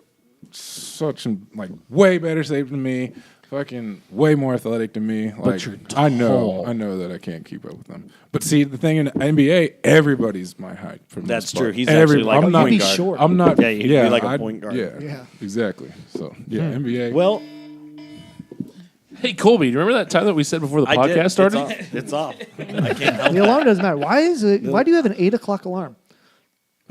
such like way better shape than me. Fucking way more athletic than me. Like you're I tall. know that I can't keep up with them. But see, the thing in the NBA, everybody's my height. For the That's most part. true. He's actually like I'm a not, point He'd be guard. short. I'm not. Yeah, he'd be like a I'd- point guard. Yeah, exactly. So yeah, NBA. Well, Hey Colby, do you remember that time that we said before the I did. podcast started? It's off. I can't help The alarm doesn't matter. Why is it? Why do you have an 8 o'clock alarm?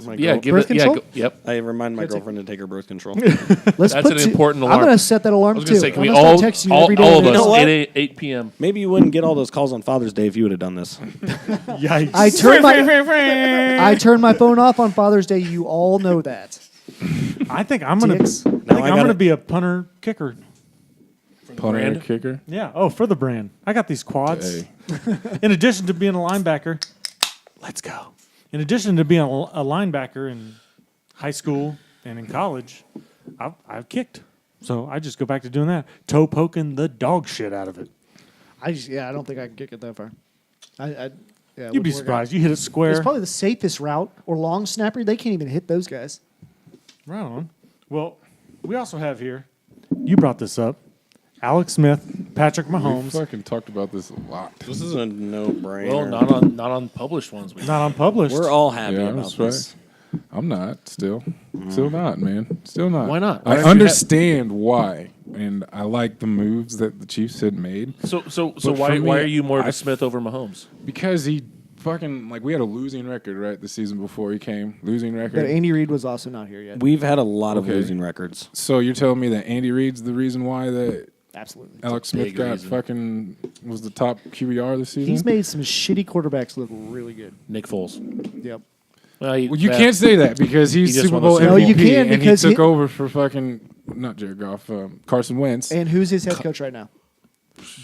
my Yeah, girl- give Birth it. Yeah, control? yep. I remind my girlfriend to take her birth control. Let's That's put an important I'm alarm. going to set that I alarm was too. gonna say, can we I'm gonna all, start texting you all, every day all of today. us, know what? 8 p.m. Maybe you wouldn't get all those calls on Father's Day if you would have done this. Yikes. I turn my phone off on Father's Day. You all know that. I think I'm gonna. Dicks. I think I I'm gotta- gonna be a punter kicker. punter brand? and kicker. Yeah. Oh, for the brand. I got these quads. Hey, In addition to being a linebacker, let's go. In addition to being a linebacker in high school and in college, I've kicked. So I just go back to doing that. Toe poking the dog shit out of it. I don't think I can kick it that far. Yeah, You'd be wouldn't work out. surprised. You hit it square. It's probably the safest route. Or long snapper. They can't even hit those guys. Right on. Well, we also have here, you brought this up, Alex Smith, Patrick we Mahomes. fucking talked about this a lot. This is a no-brainer. Well, not on published ones. Not unpublished. We're all happy Yeah, about that's right. this. I'm not still not, man. Still not. Why not? I understand why, and I like the moves that the Chiefs had made So But why for me, why are you more of I- a Smith over Mahomes? because he fucking we had a losing record right the season before he came, losing record. But Andy Reid was also not here yet. We've had a lot of Okay. losing records. So you're telling me that Andy Reid's the reason why that Absolutely. Alex Smith big got reason. fucking was the top QBR this season? He's made some shitty quarterbacks look really good. Nick Foles. Yep. Well, you can't say that because he's He just Super won the Bowl Super Bowl. No, MVP you can and he because took he- over for fucking not Jared Goff, Carson Wentz. And who's his head coach right now?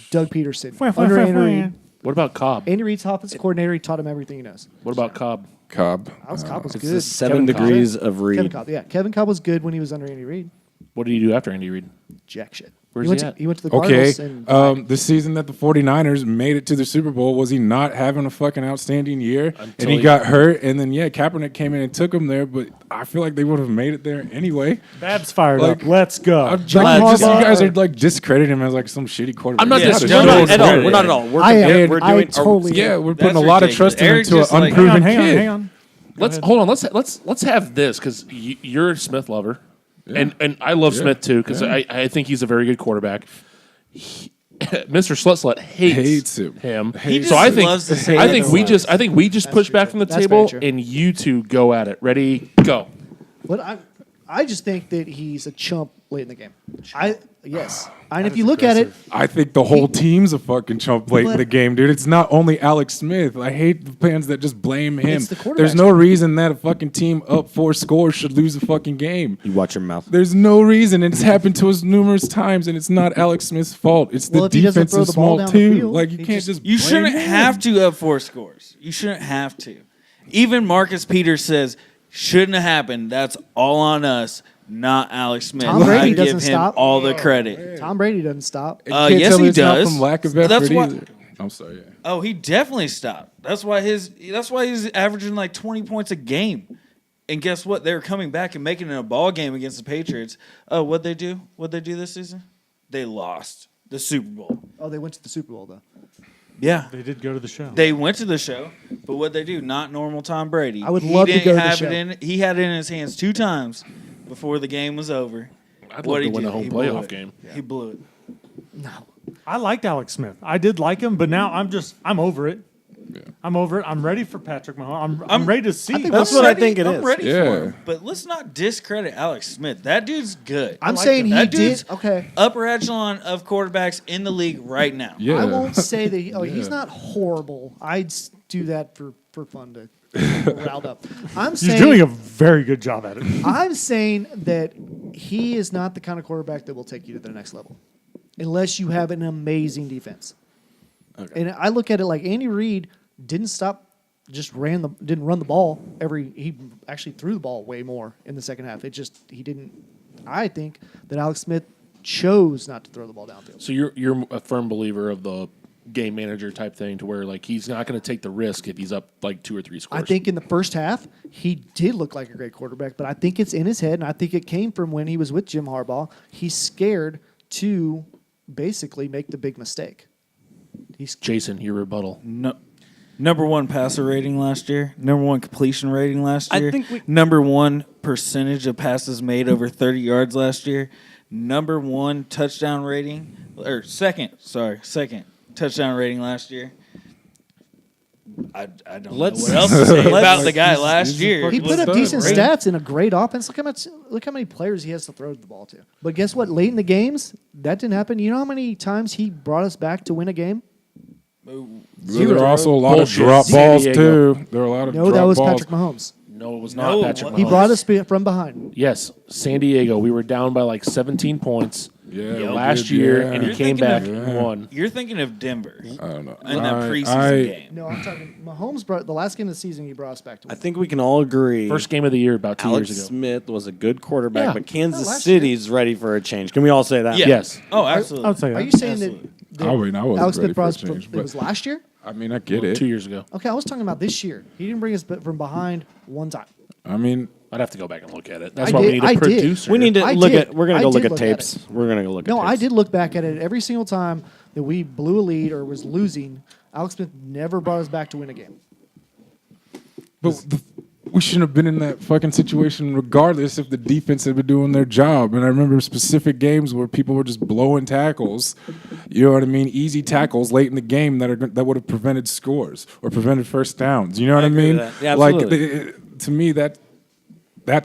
Doug Peterson. Fwah, fwah, Under fwah, Andy fwah. Reid. What about Cobb? Andy Reid's offensive coordinator. He taught him everything he knows. What about Cobb? Cobb. Cobb was It's good. the 7 Kevin Cobb. degrees of Kevin Reed. Cobb. Yeah, Kevin Cobb was good when he was under Andy Reid. What did he do after Andy Reid? Jack shit. Where's went he to, at? He went to the Okay, Cardinals. And the season that the 49ers made it to the Super Bowl, was he not having a fucking outstanding year? Until And he he- got hurt, and then, Kaepernick came in and took him there, but I feel like they would have made it there anyway. Babs fired Like- up. Let's go. John Just, you Harbaugh- guys are like discrediting him as like some shitty quarterback. I'm not Yeah, disrespecting no, his at all. credit. We're not at all. We're I am. comparing- we're I doing. totally Yeah, am. we're putting That's a lot of ridiculous. trust Eric into an just, like- unproven hang on, kid. hang on. Let's hold on. Let's have this because you're a Smith lover, and I love Smith too because Yeah. I think he's a very good quarterback. Mr. Slut hates him. He So I just think loves to say I that think a we lot. just push true, back too. from the That's table very true. and you two go at it. Ready, go. But I just think that he's a chump late in the game. And if you look at it, I think the whole team's a fucking chump late in But- the game, dude. It's not only Alex Smith. I hate the fans that just blame him. It's the quarterback. There's no reason that a fucking team up 4 scores should lose a fucking game. You watch your mouth. There's no reason. It's happened to us numerous times, and it's not Alex Smith's fault. It's Well, the if he doesn't defense throw is the ball small down the too. field, Like you he can't just- just You blame shouldn't him. have to up 4 scores. You shouldn't have to. Even Marcus Peters says shouldn't have happened. That's all on us, not Alex Smith. Tom Brady I give doesn't him stop. all the credit. Tom Brady doesn't stop. You can't yes, tell me he it's not does. from lack of That's effort why- either. I'm sorry. Yeah. Oh, he definitely stopped. That's why he's averaging like 20 points a game. And guess what? They were coming back and making it a ball game against the Patriots. Oh, what'd they do? What'd they do this season? They lost the Super Bowl. Oh, they went to the Super Bowl though. Yeah. They did go to the show. They went to the show, but what'd they do? Not normal Tom Brady. I would He love to didn't go to the have show. it in. He had it in his hands 2 times before the game was over. I'd love What'd to he win do? a home He blew playoff it. game. He blew it. I liked Alex Smith. I did like him, but now I'm over it. I'm over it. I'm ready for Patrick Mahomes. I'm ready to see. That's what I think it I'm is. ready Yeah. for him. But let's not discredit Alex Smith. That dude's good. I'm saying he That did. dude's Okay. upper echelon of quarterbacks in the league right now. Yeah. I won't say that. He's Yeah. not horrible. I'd do that for fun to riled up. I'm He's saying doing a very good job at it. I'm saying that he is not the kind of quarterback that will take you to the next level, unless you have an amazing defense. And I look at it like Andy Reid didn't stop just didn't run the ball he actually threw the ball way more in the second half. He didn't. I think that Alex Smith chose not to throw the ball downfield. So you're a firm believer of the game manager type thing, to where like he's not going to take the risk if he's up like 2 or 3 scores. I think in the first half he did look like a great quarterback, but I think it's in his head, and I think it came from when he was with Jim Harbaugh. He's scared to basically make the big mistake. Jason, your rebuttal. No. Number 1 passer rating last year. Number 1 completion rating last year. I think number 1 percentage of passes made over 30 yards last year. Number 1 touchdown rating, or second touchdown rating last year. I don't know what else to say about the guy last year. He put up decent stats in a great offense. Look how many players he has to throw the ball to. But guess what? Late in the games, that didn't happen. You know how many times he brought us back to win a game? There are also a lot of drop balls too. There are a lot of No, drop that was balls. Patrick Mahomes. No, it was not Patrick Mahomes. He brought us from behind. Yes, San Diego. We were down by like 17 points last year, and he came back and won. You're thinking of Denver. I don't know. In that preseason game. No, I'm talking Mahomes brought the last game of the season. He brought us back to win. I think we can all agree. First game of the year about 2 Alex years ago. Smith was a good quarterback, Yeah. but Kansas last City's ready for a change. Can we all say that? Yeah. Yes. Oh, absolutely. I would say that. Are you saying Absolutely. that I wasn't Alex ready Smith for a brought us change, it but was last year? I mean, I get it. 2 years ago. Okay, I was talking about this year. He didn't bring us from behind one time. I mean, I'd have to go back and look at it. That's I why did- we need I a did. producer. We need to I look did. at. We're gonna I go look did at look at tapes. it. We're gonna go look. No, at tapes. I did look back at it every single time that we blew a lead or was losing. Alex Smith never brought us back to win a game. but we shouldn't have been in that fucking situation regardless if the defense had been doing their job. And I remember specific games where people were just blowing tackles. You know what I mean? Easy tackles late in the game that would have prevented scores or prevented first downs. You know what I agree mean? with that. Yeah, like absolutely. to me that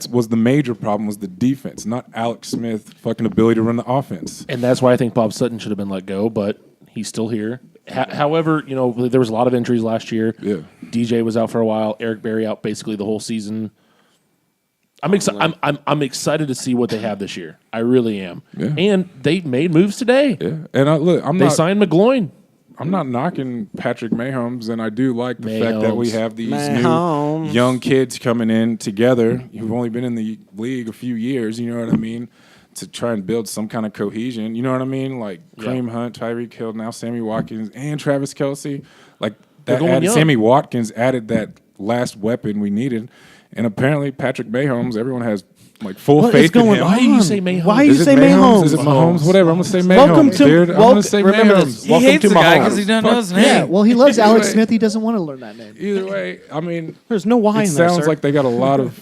was the major problem, was the defense, not Alex Smith fucking ability to run the offense. And that's why I think Bob Sutton should have been let go, but he's still here. However, you know, there was a lot of injuries last year. Yeah. DJ was out for a while. Eric Berry out basically the whole season. I'm excited to see what they have this year. I really am. Yeah. And they made moves today. Yeah, and They signed McGloin. I'm not knocking Patrick Mahomes, and I do like the fact that we Mahomes. have these Mahomes. new young kids coming in together who've only been in the league a few years, you know what I mean, to try and build some kind of cohesion, you know what I mean? Like Kareem Hunt, Tyreek Hill, now Sammy Watkins, and Travis Kelce. Like that going young. Sammy Watkins added that last weapon we needed, and apparently Patrick Mahomes, everyone has like full What faith is going in him. Why do you say Mahomes? Why do you Is it say Mahomes? Is it Mahomes? Whatever. I'm gonna say Mahomes, Welcome to- dude. I'm gonna say remember Mahomes. this. He Welcome hates to the guy Mahomes. because he doesn't know his name. Yeah, well, he loves Alex Anyway. Smith. He doesn't want to learn that name. Either way, I mean, There's no why it in there, sounds sir. like they got a lot of,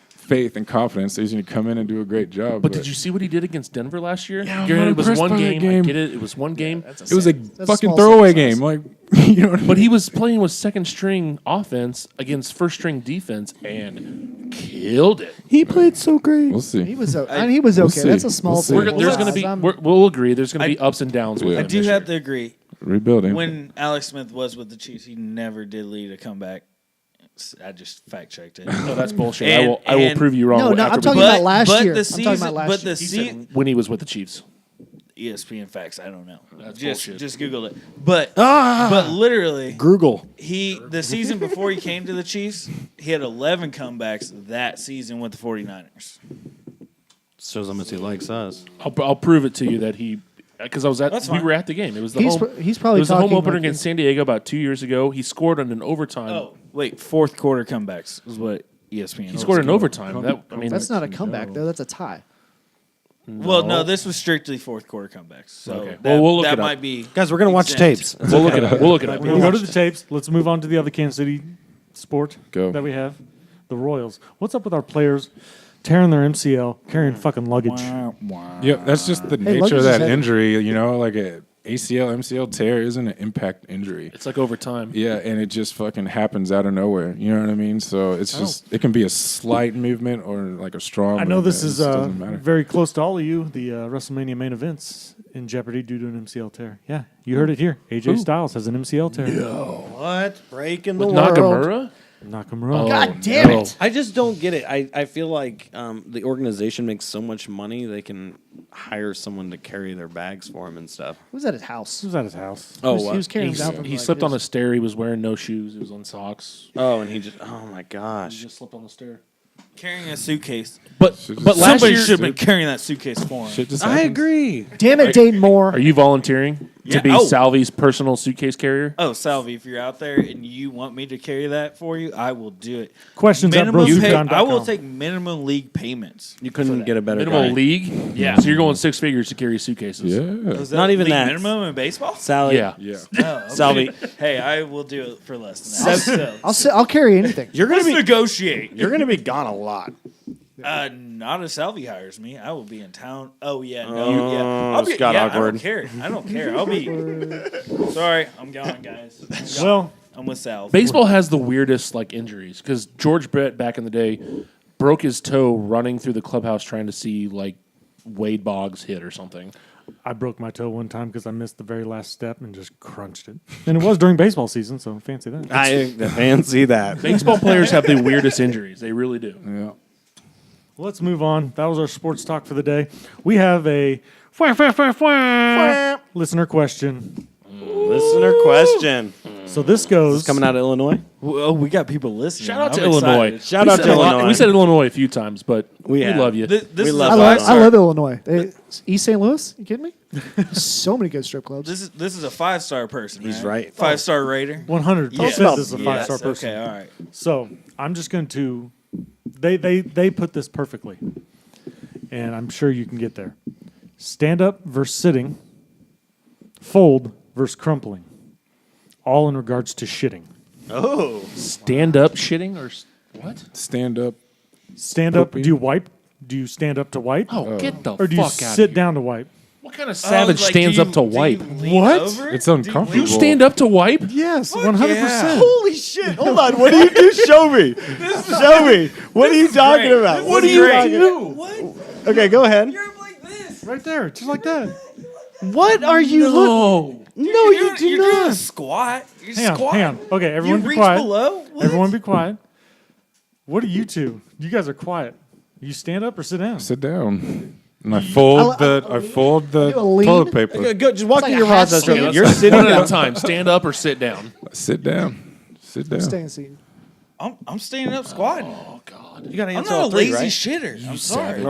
faith and confidence. He's going to come in and do a great job. But did you see what he did against Denver last year? Yeah, I'm Granted, not it was impressed one by that game. I game. get it. It was one game. It was a That's fucking small throwaway sample size. game. Like, you know what I mean? But he was playing with second string offense against first string defense and killed it. He played so great. We'll see. He was he was okay. see. That's a small We'll see. sample There's size. going to be. I'm- We'll agree. There's going to be ups and downs with Yeah. I him do this have year. to agree. Rebuilding. When Alex Smith was with the Chiefs, he never did lead a comeback. I just fact checked it. No, that's bullshit. And- I will and- prove you wrong. No, after I'm we- talking about last year. The I'm season, talking about last but year. the He season, said when he was with the Chiefs. ESPN facts. I don't know. That's just bullshit. just Google it. But literally, Grugel. the season before he came to the Chiefs, he had 11 comebacks that season with the 49ers. Shows how much he likes us. I'll prove it to you that he. Because That's we fine. were at the game. It was the He's home. he's probably It was the home talking opener like against San Diego about 2 years ago. He scored on an overtime. Oh, wait, fourth quarter comebacks is what ESPN. He scored in overtime. That's not a comeback though. That's a tie. Well, no, this was strictly fourth quarter comebacks. So Okay. that, Well, we'll look that it up. might be. Guys, we're going to watch exempt. tapes. We'll look it up. We'll look it up. We'll go to the tapes. Let's move on to the other Kansas City sport Go. that we have, the Royals. What's up with our players tearing their MCL, carrying fucking luggage? Yeah, that's just the Hey, nature luggage of is that heavy. injury. Like a ACL, MCL tear isn't an impact injury. It's like overtime. Yeah, and it just fucking happens out of nowhere. You know what I mean? So it's just it can be a slight movement or like a strong. I know this movement. is It just doesn't matter. very close to all of you. The WrestleMania main events in jeopardy due to an MCL tear. Yeah, you heard it here. AJ Styles has an MCL tear. What? Breaking the With world. Nakamura? Nakamura. God damn no. it! I just don't get it. I feel like the organization makes so much money they can hire someone to carry their bags for them and stuff. He was at his house. He was at his house. Oh, He was carrying him down from He like slipped on a his- stair. He was wearing no shoes. He was on socks. oh, and he just. Oh my He gosh. just slipped on the stair. Carrying a suitcase. But Should've- last Somebody year, should have been carrying that suitcase for him. Shit just I happens. agree. Damn it, Dayton Moore. are you volunteering Yeah. to be Oh. Salvi's personal suitcase carrier? Oh, Salvi, if you're out there and you want me to carry that for you, I will do it. Questions at I will brosucon.com. take minimum league payments. You couldn't get a better Minimal guy. league? Yeah. So you're going 6 figures to carry suitcases? Yeah. Is that Not even league that. minimum in baseball? Sally. Yeah. Yeah. No, okay. Salvi. Hey, I will do it for less than that. I'll carry anything. You're gonna Let's be. negotiate. You're gonna be gone a lot. Not if Salvi hires me. I will be in town. Oh yeah, no, yeah. I'll be, Scott yeah, awkward. I don't care. I don't care. I'll be. Sorry, I'm gone, guys. I'm gone. Well, I'm with Sal. Baseball has the weirdest like injuries because George Brett back in the day broke his toe running through the clubhouse trying to see like Wade Boggs hit or something. I broke my toe one time because I missed the very last step and just crunched it. And it was during baseball season, so fancy that. I fancy that. Baseball players have the weirdest injuries. They really do. Yeah. Let's move on. That was our sports talk for the day. We have a listener question. Listener question. So this goes Coming out of Illinois. Oh, we got people listening. Shout out to I'm Illinois. excited. Shout We out said to a lot- Illinois. We said Illinois a few times, but we have. love you. This We is love a Illinois. five-star- I love Illinois. East St. Louis? You kidding me? So many good strip clubs. This is a 5-star person. He's right. 5-star rater. 100%. Yes. This is a Yes. five-star person. Okay, all right. So I'm just going to. They put this perfectly, and I'm sure you can get there. Stand up versus sitting. Fold versus crumpling. All in regards to shitting. Oh. Stand up shitting or what? Stand up. Stand up. Pooping. Do you wipe? Do you stand up to wipe? Oh, get the Or do you fuck out sit of here. down to wipe? What kind of savage stands up to wipe? What? It's uncomfortable. You stand up to wipe? Yes, 100%. Holy shit! Hold on. What do you do? Show me. Show me. What are you talking about? What are you talking? What? Okay, go ahead. You're up like this. Right there, just like that. What are you looking? No, you do You're doing a not. squat. You're Hang on, squatting. hang on. Okay, You everyone be reach quiet. below. What? Everyone be quiet. What are you two? You guys are quiet. You stand up or sit down? Sit down. And I fold the You a lean? toilet paper. Okay, go. Just walk like through a your half process. stance. You're sitting One at down. a time. Stand up or sit down. Sit down. Sit down. Staying seated. I'm standing up squatting. Oh God. You got to I'm answer not a all three, lazy right? shitter. I'm sorry.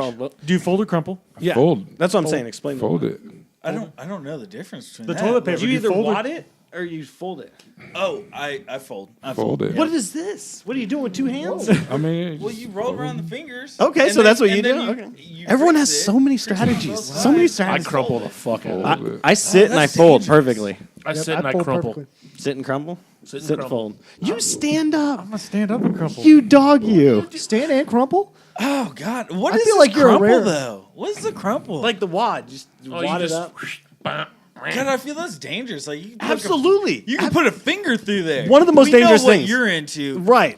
Do you fold or crumple? Yeah, Fold. that's what I'm saying. Explain. Fold it. I don't know the difference between The that. toilet paper. You do either fold or- wad it or you fold it. Oh, I fold. I Fold it. What is this? What are you doing with two hands? I mean, Well, you roll around the fingers. Okay, and so that's what you and then do? Okay. you Everyone fix has it. so many strategies. So many I strategies. crumple the fuck out of it. I sit and I that's fold dangerous. perfectly. I sit and I fold crumple. perfectly. Sit and crumble. Sit and and crumple. fold. You stand up. I'm gonna stand up and crumple. You dog. You Stand and crumple? Oh God, what I is feel this like you're a crumple rare- though? What is the crumple? like the wad. Just Oh, you wad it just- up. God, I feel that's dangerous. Like you can put Absolutely. you can put a finger through there. One of the most We dangerous know what things. you're into. Right.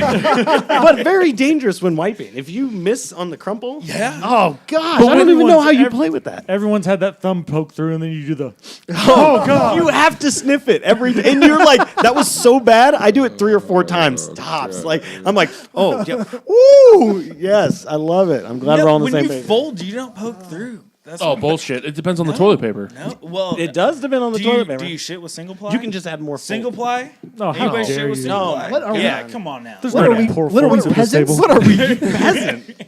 But very dangerous when wiping. If you miss on the crumple. Yeah. Oh gosh. But I don't even know everyone's- how you ev- play with that. Everyone's had that thumb poke through, and then you do the. Oh god. You have to sniff it every day. And you're like, that was so bad. I do it 3 or 4 times tops. Like I'm like, oh yeah. Ooh, yes. I love it. I'm glad No, we're all on the when same you page. fold, you don't poke through. That's Oh what- bullshit! It depends on the toilet paper. No, well, It does depend on the do toilet you, paper. Do you shit with single ply? You can just add more single fold. ply. No, how Anybody dare shit with you. single No. ply? What are we- Yeah, come on now. There's What no are we- poor what are we, folks at this peasants? table. What are we, you peasant?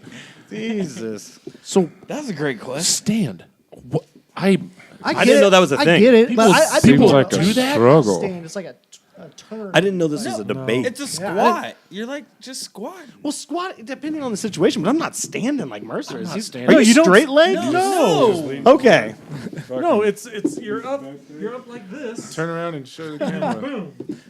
Jesus. So That's a great question. stand. What? I I didn't know that was a I thing. get it. People- but I people seems like a do that? struggle. Stand. It's like a turn. I didn't know this was a debate. It's a squat. You're like just squat. Well, squat depending on the situation, but I'm not standing like Mercer. Is he standing. Are No, you you don't- straight leg? No. Okay. No, it's you're up like this. turn around and show the camera.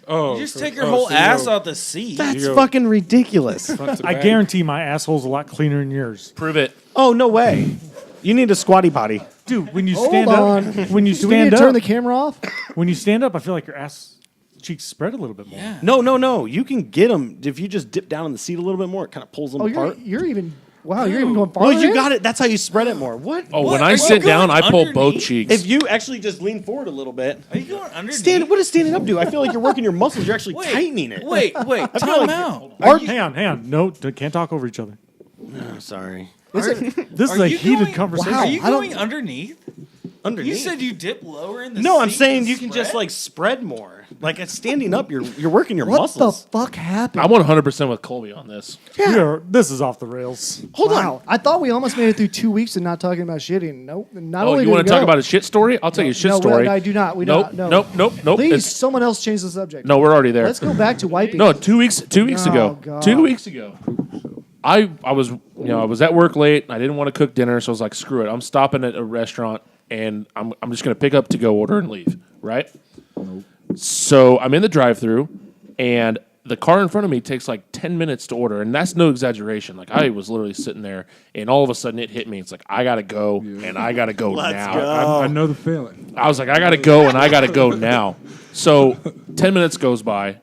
Oh, You just take your whole so you ass go out the seat. That's go- fucking ridiculous. front to I back. guarantee my asshole's a lot cleaner than yours, prove it. Oh, no way. You need a squatty potty. dude. When you Hold stand on. up, when you Do we need stand to turn up, the camera off? when you stand up, I feel like your ass cheeks spread a little bit more. No. You can get them if you just dip down in the seat a little bit more. It kind of pulls them Oh, apart. you're even Wow, you're even going farther. Well, you in? got it. That's how you spread it more. What? Oh, What? when Are I you sit down, I going pull both underneath? cheeks. If you actually just lean forward a little bit. Are you going underneath? What does standing up do? I feel like you're working your muscles. You're actually tightening it. Wait, time out. Hang on. No, can't talk over each other. Oh, sorry. This is Are a you heated going- conversation. Are you I don't- going underneath? Underneath. You said you dip lower in the No, I'm seat saying and you can just spread? like spread more. Like it's standing up, you're working your What muscles. the fuck happened? I'm 100% with Colby on this. This is off the rails. Hold Wow. on. I thought we almost made it through 2 weeks of not talking about shitting. Nope. Not Oh, only you did want we to talk go- about a shit story? I'll tell you a shit no, story. I do not. We nope, don't. No. nope. Please, It's- someone else change the subject. no, we're already there. Let's go back to wiping. No, 2 weeks. 2 weeks Oh, ago. God. 2 weeks ago. I was I was at work late. I didn't want to cook dinner, so I was like, screw it. I'm stopping at a restaurant, and I'm just gonna pick up to go order and leave. Right. So I'm in the drive-through, and the car in front of me takes like 10 minutes to order, and that's no exaggeration. Like I was literally sitting there, and all of a sudden it hit me. It's like I gotta go, and I gotta go now. I know the feeling. I was like, I gotta go, and I gotta go now. So 10 minutes goes by.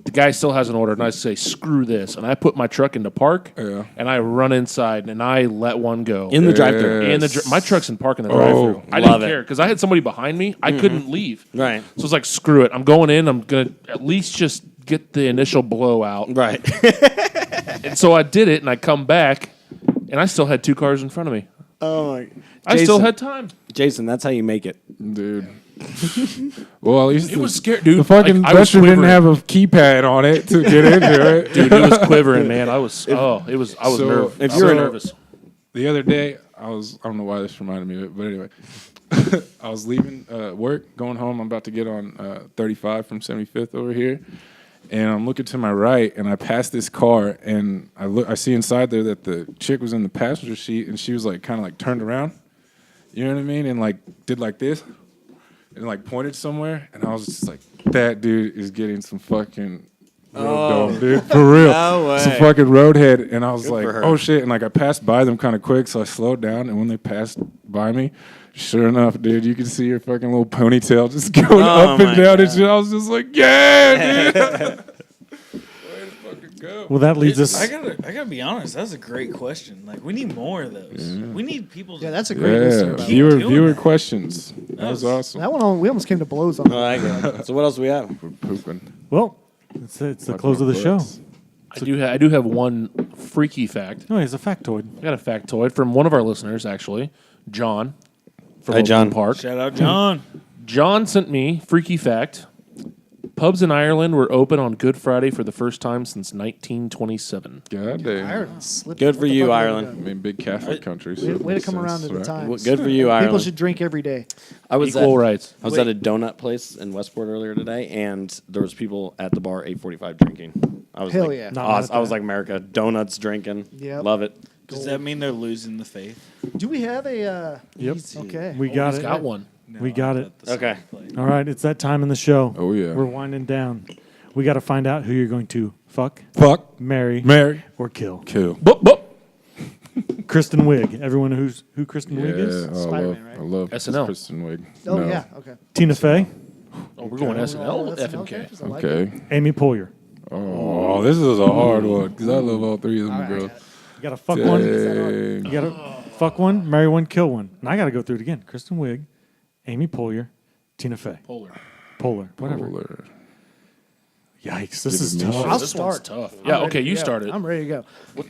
The guy still hasn't ordered, and I say, screw this. And I put my truck into park, Yeah. and I run inside, and I let one go. In the drive-thru. In the my truck's in park in the drive-thru. I love didn't it. care because I had somebody behind me. I couldn't leave. Right. So I was like, screw it. I'm going in. I'm going to at least just get the initial blowout. Right. And so I did it, and I come back, and I still had two cars in front of me. Oh my. I still had time. Jason, that's how you make it. Dude. Well, at least It was scary, dude. the fucking Like, I was restroom didn't quivering. have a keypad on it to get into it. Dude, it was quivering, man. I was nervous. I was nervous. The other day, I don't know why this reminded me of it, but anyway, I was leaving work, going home. I'm about to get on 35 from 75th over here, and I'm looking to my right, and I pass this car, and I see inside there that the chick was in the passenger seat, and she was like kind of like turned around, you know what I mean, and like did like this, and like pointed somewhere, and I was just like, that dude is getting some fucking road dog, dude, for real. No way. Some fucking roadhead, and I was like, for her. oh shit, and like I passed by them kind of quick, so I slowed down, and when they passed by me, sure enough, dude, you could see your fucking little ponytail just going up and my down and shit. I was just like, yeah, dude. Way to fucking go. Well, that leads I us. gotta be honest. That's a great question. Like we need more of those. We need people. To, Yeah, that's a great listener. Yeah, About viewer that. questions. That was awesome. that one, we almost came to blows on that. I got it. So what else do we have? We're pooping. Well, it's the close of the show. I do have one freaky fact. No, he's a factoid. I got a factoid from one of our listeners, actually, John. From Hi, John. Oakland Park. Shout out John. John sent me freaky fact. Pubs in Ireland were open on Good Friday for the first time since 1927. God damn. Ireland slipped. Good for What the you, fuck are we Ireland. I doing? mean, big Catholic country. So Way to come around to the right? times. Well, good for you, People Ireland. should drink every day. I was Equal rights. I was at a donut place in Westport earlier today, and there was people at the bar 8:45 drinking. I was Hell like, yeah. Not mad at I was that. like, America, donuts drinking. Yep. Love it. Does that mean they're losing the faith? Do we have a? Yep. Okay. We got He's it. got one. We got it. Okay. All right, it's that time in the show. Oh, yeah. We're winding down. We got to find out who you're going to fuck, Fuck, marry, Mary, or kill. kill. Boop, boop. Kristen Wiig. Everyone who Kristen Wiig is? I love, Spider-Man, right? I love SNL. Kristen Wiig. Oh No. yeah. Okay. Tina Fey, Oh, we're going SNL FMK. characters, I like it. Okay. Amy Poehler. Oh, this is a hard one because I love all three of them girls. You got to fuck one. Dang. You got to fuck one, marry one, kill one. And I got to go through it again. Kristen Wiig, Amy Poehler, Tina Fey. Poehler. Whatever. Polar. Yikes, this is Give me tough. I'll This start. one's tough. I'm Yeah, ready okay, to you go. started. I'm ready to go.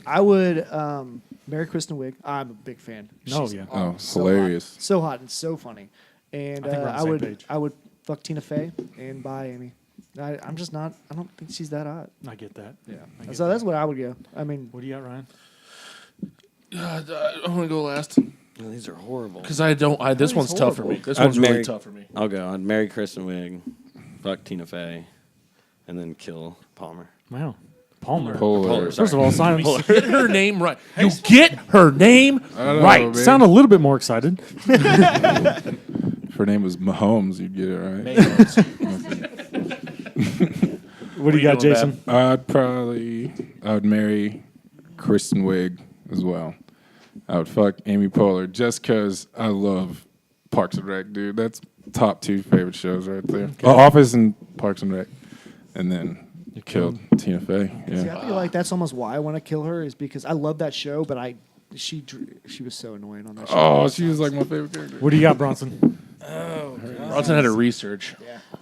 I would marry Kristen Wiig. I'm a big fan. Oh, She's yeah. Oh, so hilarious. hot. So hot and so funny. And I think we're on the same page. I would fuck Tina Fey and buy Amy. I'm just not. I don't think she's that hot. I get that. Yeah. I get So that. that's what I would go. I mean, What do you got, Ryan? I want to go last These are horrible. because this one's tough for me. This I'd one's really marry- tough for me. I'll go. I'd marry Kristen Wiig, fuck Tina Fey, and then kill Palmer. Wow. Palmer. Polar. First of all, Simon, Get her name right. You get her name I don't know, right. man. sound a little bit more excited. If her name was Mahomes, you'd get it right. What do you got, doing, Jason? I would marry Kristen Wiig as well. I would fuck Amy Poehler just because I love Parks and Rec, dude. That's top two favorite shows right there. Office and Parks and Rec. And then You killed Tina Fey. See, Yeah. I feel like that's almost why I want to kill her is because I love that show, but she was so annoying on that show. Oh, she was like my favorite character. What do you got, Bronson? Bronson had to research.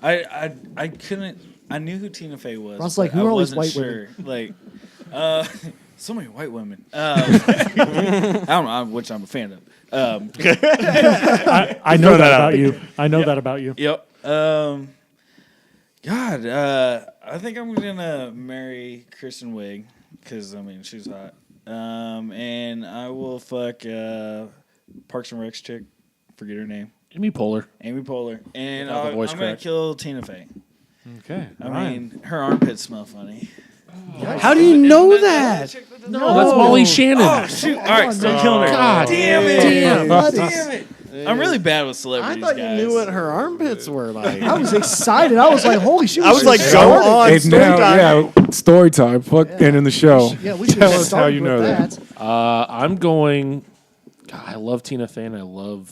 I couldn't. I knew who Tina Fey was. I was like, but who are I all these wasn't white sure. Like, so many white women. I don't know, which I'm a fan of. I know that about you. I know that about you. Yep. God, I think I'm gonna marry Kristen Wiig because I mean she's hot. And I will fuck Parks and Rec's chick. Forget her name. Amy Poehler. Amy Poehler. And Without the I'm voice gonna crack. kill Tina Fey. Okay. I mean, her armpits smell funny. How do you know that? No, that's Molly Shannon. Oh shoot! All right, still killing her. God damn it! Damn it! I'm really bad with celebrities. I thought you guys. knew what her armpits were like. I was excited. I was like, holy shit. I was like, go on. It's story now, time. yeah, story time. Fuck ending the show. Yeah, we should Tell have us how started you with know that. I'm going. God, I love Tina Fey and I love.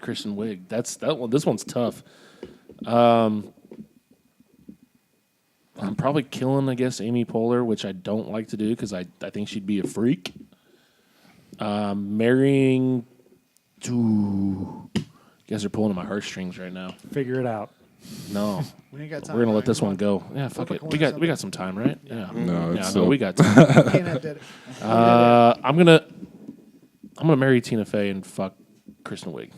Kristen Wiig. That's that one. This one's tough. I'm probably killing, I guess, Amy Poehler, which I don't like to do because I think she'd be a freak. Marrying. You guys are pulling on my heartstrings right now. Figure it out. No, We ain't got time. we're gonna let Ryan. this Come one on. go. Yeah, fuck Flip a it. coin We or got something. some time, right? Yeah. No, Yeah, it's no, so we got time. Can't have did it. I'm gonna marry Tina Fey and fuck Kristen Wiig.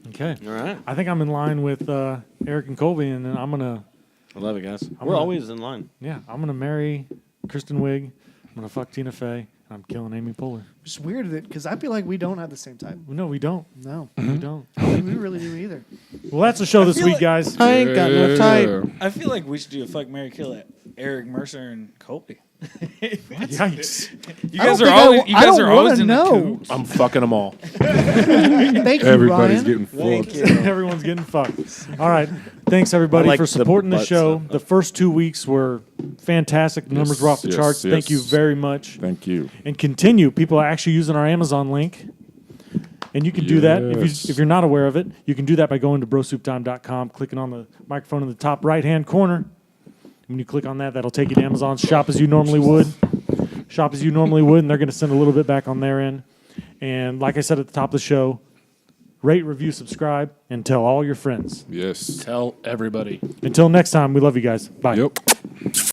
Okay. All right. I think I'm in line with Eric and Colby, and then I'm gonna I love it, guys. We're gonna- always in line. I'm gonna marry Kristen Wiig. I'm gonna fuck Tina Fey, and I'm killing Amy Poehler. It's weird because I feel like we don't have the same type. No, we don't. No, We don't. we really do either. Well, that's the show this feel week, like- guys. I ain't got no type. I feel like we should do a fuck, marry, kill at Eric Mercer and Colby. Yikes. You I don't guys are think always, I- you I guys don't are always wanna in know. the coop. I'm fucking them all. Thank you, Everybody's Ryan. getting fucked. Everyone's getting fucked. All right. Thanks, everybody, I like for the supporting the butt show. stuff. The first 2 weeks were fantastic. The numbers were off the yes, charts. Thank you yes. very much. Thank you. And continue. People are actually using our Amazon link. And you can do that. Yes. If you're not aware of it, you can do that by going to brosouptime.com, clicking on the microphone in the top right-hand corner. When you click on that, that'll take you to Amazon. Shop as you normally would. Shop as you normally would, and they're going to send a little bit back on their end. And like I said at the top of the show, rate, review, subscribe, and tell all your friends. Yes. Tell everybody. Until next time, we love you guys. Bye. Yep.